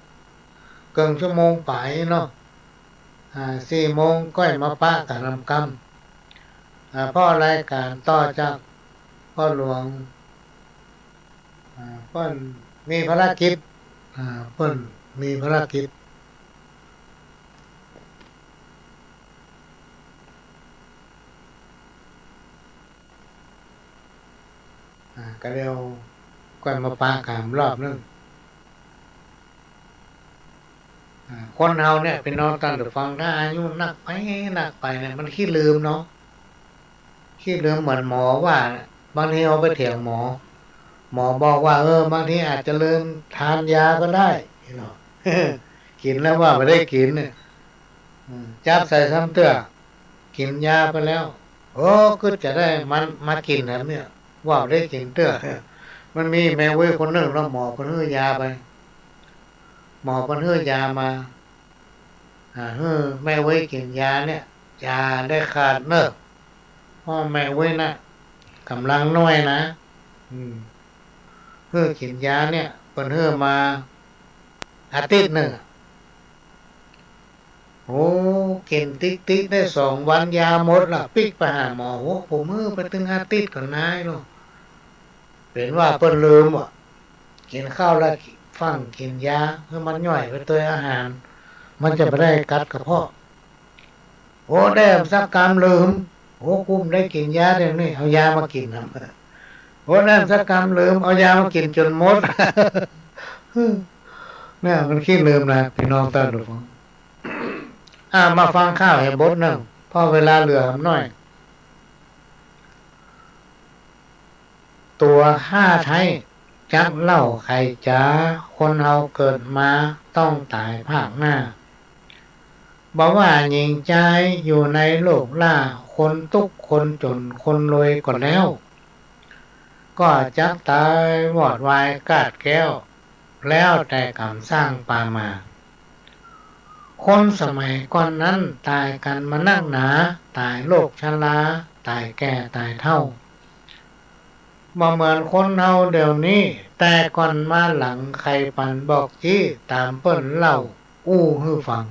เกินชั่วโมงไปเนาะ4 โมงก็มาปะกันนำกำพ่อรายการต่อจากพ่อหลวงเพิ่นมีภารกิจเพิ่น มีภารกิจก็เดียวก่อนมาปาขามรอบนึงคนเฮาเนี่ยเป็นน้องตันหรือฟังถ้าอายุนักไปเนี่ยมันขี้ลืมเนาะขี้ลืมเหมือนหมอว่าบางทีเอาไปเถียงหมอบอกว่าบางทีอาจจะลืมทานยาก็ได้เนาะ กินแล้วว่าไม่ได้กินเนี่ยจับใส่ซ้ำเตื้อกินยาไปแล้วโอ้ก็จะได้มันมากินนะเนี่ยว่าไม่ได้กินเตื้อมันมีแม่เว้ยคนหนึ่งแล้วหมอคนฮื้อยาไปหมอคนฮื้อยามาแม่เว้ยกินยาเนี่ยยาได้ขาดเนอะพ่อแม่เว้ยนะกำลังน้อยนะกินยาเนี่ยคนฮื้อมาอาทิตย์หนึ่งโอ้กินติ๊กได้2 วันยาหมดละปิกไปหาหมอโอ้ผมไปถึงอาทิตย์ก่อนนายเนาะเป็นว่าเปิ้นลืมอ่ะกินข้าวแล้วฟังกินยาเพื่อมันย่อยไปตัวอาหารมันจะไม่ได้กัดกระเพาะโอ้ได้สักกรรมลืมโอ้กุ้มได้กินยาเดี๋ยวนี้เอายามากินนะโอ้ได้สักกรรมลืมเอายามากินจนหมดเนี่ยมันขี้ลืมนะพี่น้องตาดูมาฟังข้าวให้บทหนึ่งพอเวลาเหลือน้อยตัวข้าไทยจักเล่าใครจ้าคนเฮาเกิดมาต้องตายภาคหน้าบอกว่าหญิงใจอยู่ในโลกล่าคนทุกคนจนคนรวยก่อนแล้วก็จักตายวอดวายกาดแก้วแล้วแต่กรรมสร้างปามาคนสมัยก่อนนั้นตายกันมานั่งหนาตายโรคชราตายแก่ตายเฒ่าบ่เหมือนคนเฮาเดี๋ยวนี้แต่ก่อนมาหลังใครปันบอกจี้ตามเปิ้นเล่าอู้ฮื้อฟัง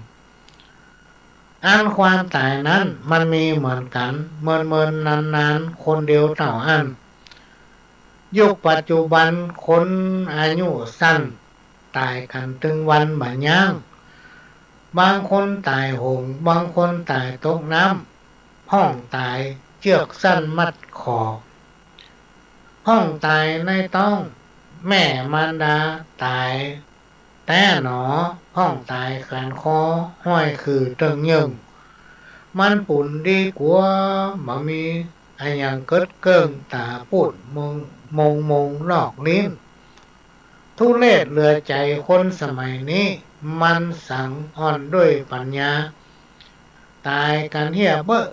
อันความตายนั้นมันมีเหมือนกันเมินนานคนเดียวเท่าอันยุคปัจจุบันคนอายุสั้นตายกันถึงวันบ่ย่างบางคนตายหงบางคนตายตกน้ำห้องตายเชือกสั้นมัดคอห้องตายในต้องแม่มารดาตายแต่หนอห้องตายแขนคอห้อยคือตึงยึงมันปุ่นดีกว่าบ่มีอันยังเกิดเกิงตาพูดมงลอกลิ้นทุเรศเหลือใจคนสมัยนี้มันสั่งอ่อนด้วยปัญญาตายกันเหี้ยเบ้อ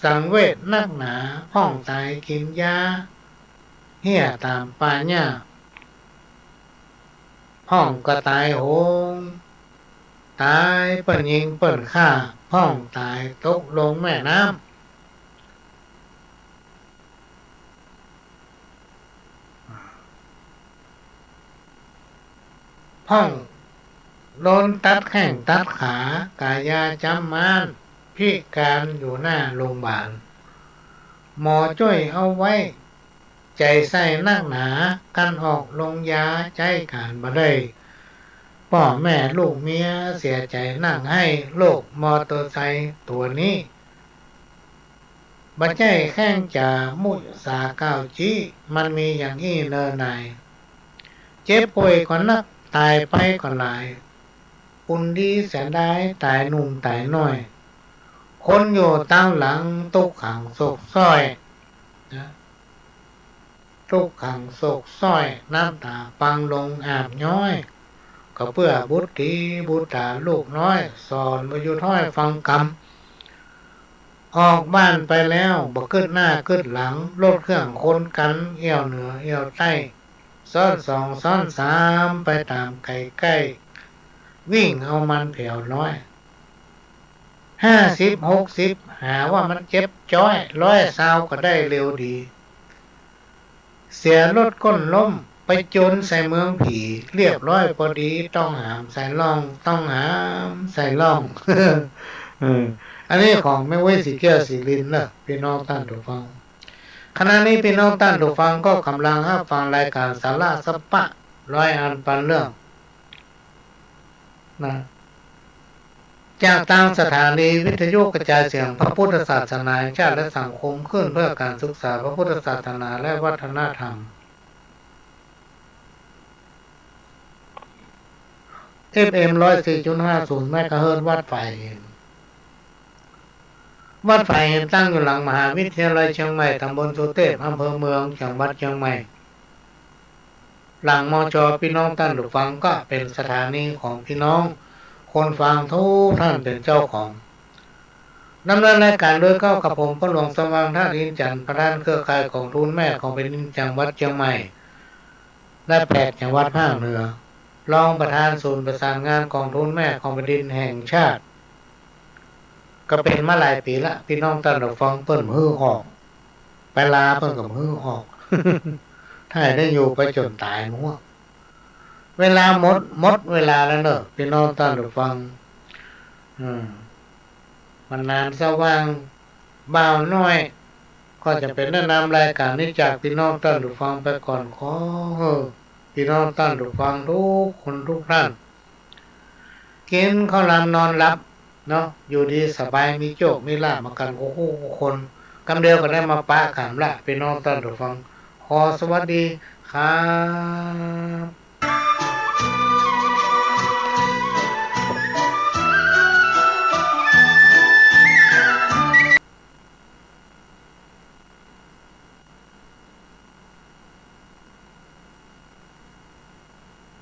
สังเวชนักหนาห้องตายกินยาเหี้ยตามป่าหญ้าห้องก็ตายโหงตายเปิ้นยิงเปิ้นฆ่าห้องตายตกลงแม่น้ำห้องโดนตัดแข้งตัดขากายาจำมานพิการอยู่หน้าโรงพยาบาลหมอช่วยเอาไว้ใจใส่นักหนากันออกลงยาใจการบ่ได้พ่อแม่ลูกเมียเสียใจนั่งให้โลกมอเตอร์ไซค์ตัวนี้บัดใจแข้งจ่ามุสาเก้าจี้มันมีอย่างนี้เนอไหนเจ็บป่วยก่อนนักตายไปก่อนหลายปุ่นดีแสนได้ตายหนุ่มตายน้อยคนอยู่ตั้งหลังตุกขังโศกซ้อยตุกขังโศกซ้อยน้ำตาปังลงอาบย้อยก็เพื่อบุตรีบุตรลูกน้อยสอนมาอยู่ท้อยฟังกรรมออกบ้านไปแล้วบ่ขึ้นหน้าขึ้นหลังรถเครื่องคนกันเอี่ยวเหนือเอี่ยวใต้ซ้อน2ซ้อน3ไปตามไก่ใกล้วิ่งเอามันแผ่วน้อย50 60หาว่ามันเจ็บจ้อย120ก็ได้เร็วดีเสียรถก้นล้มไปจนใส่เมืองผีเรียบร้อยพอดีต้องหามใส่ล่องต้องหามใส่ล่อง อันนี้ของแม่เว้ยสีแก้วสีลินนะพี่น้องท่านผู้ฟังขณะนี้พี่น้องท่านผู้ฟังก็กำลังรับฟังรายการสาระสปะร้อยอันปันเรื่อง นะจากทางสถานีวิทยุกระจายเสียงพระพุทธศาสนาแห่งชาติและสังคมขึ้นเพื่อการศึกษาพระพุทธศาสนาและวัฒนธรรม FM 104.50 เมกะเฮิรตซ์วัดไฟตั้งอยู่หลังมหาวิทยาลัยเชียงใหม่ตำบลสุเทพอำเภอเมืองจังหวัดเชียงใหม่หลังมจ.พี่น้องท่านผู้ฟังก็เป็นสถานีของพี่น้องคนฟังทุกท่านเป็นเจ้าของดำเนินรายการโดยเข้ากับผมพระหลวงสว่างท่าดินจันทร์ประธานเครือข่ายของทุนแม่ของเป็นดินจังหวัดเชียงใหม่และ8จังหวัดภาคเหนือรองประธานศูนย์ประสานงานกองทุนแม่ของแผ่นดินแห่งชาติก็เป็นมาหลายปีละพี่น้องท่านผู้ฟังเปิ้นฮือออกไปลาเปิ้นกับฮือออก ถ้าได้อยู่ไปจนตายมั้งเวลาหมดเวลาแล้วเนอะพี่น้องท่านผู้ฟังมันนานสว่างบ่าวน้อยก็จะเป็นแนะนำรายการนี้จากพี่น้องท่านผู้ฟังไปก่อนขอพี่น้องท่านผู้ฟังทุกคนทุกท่านกินข้าวหลามนอนหลับเนาะอยู่ดีสบายมีโชคมีลาภมากันคู่คนกำเดียวก็ได้มาปะขามละพี่น้องท่านผู้ฟังขอสวัสดีครับ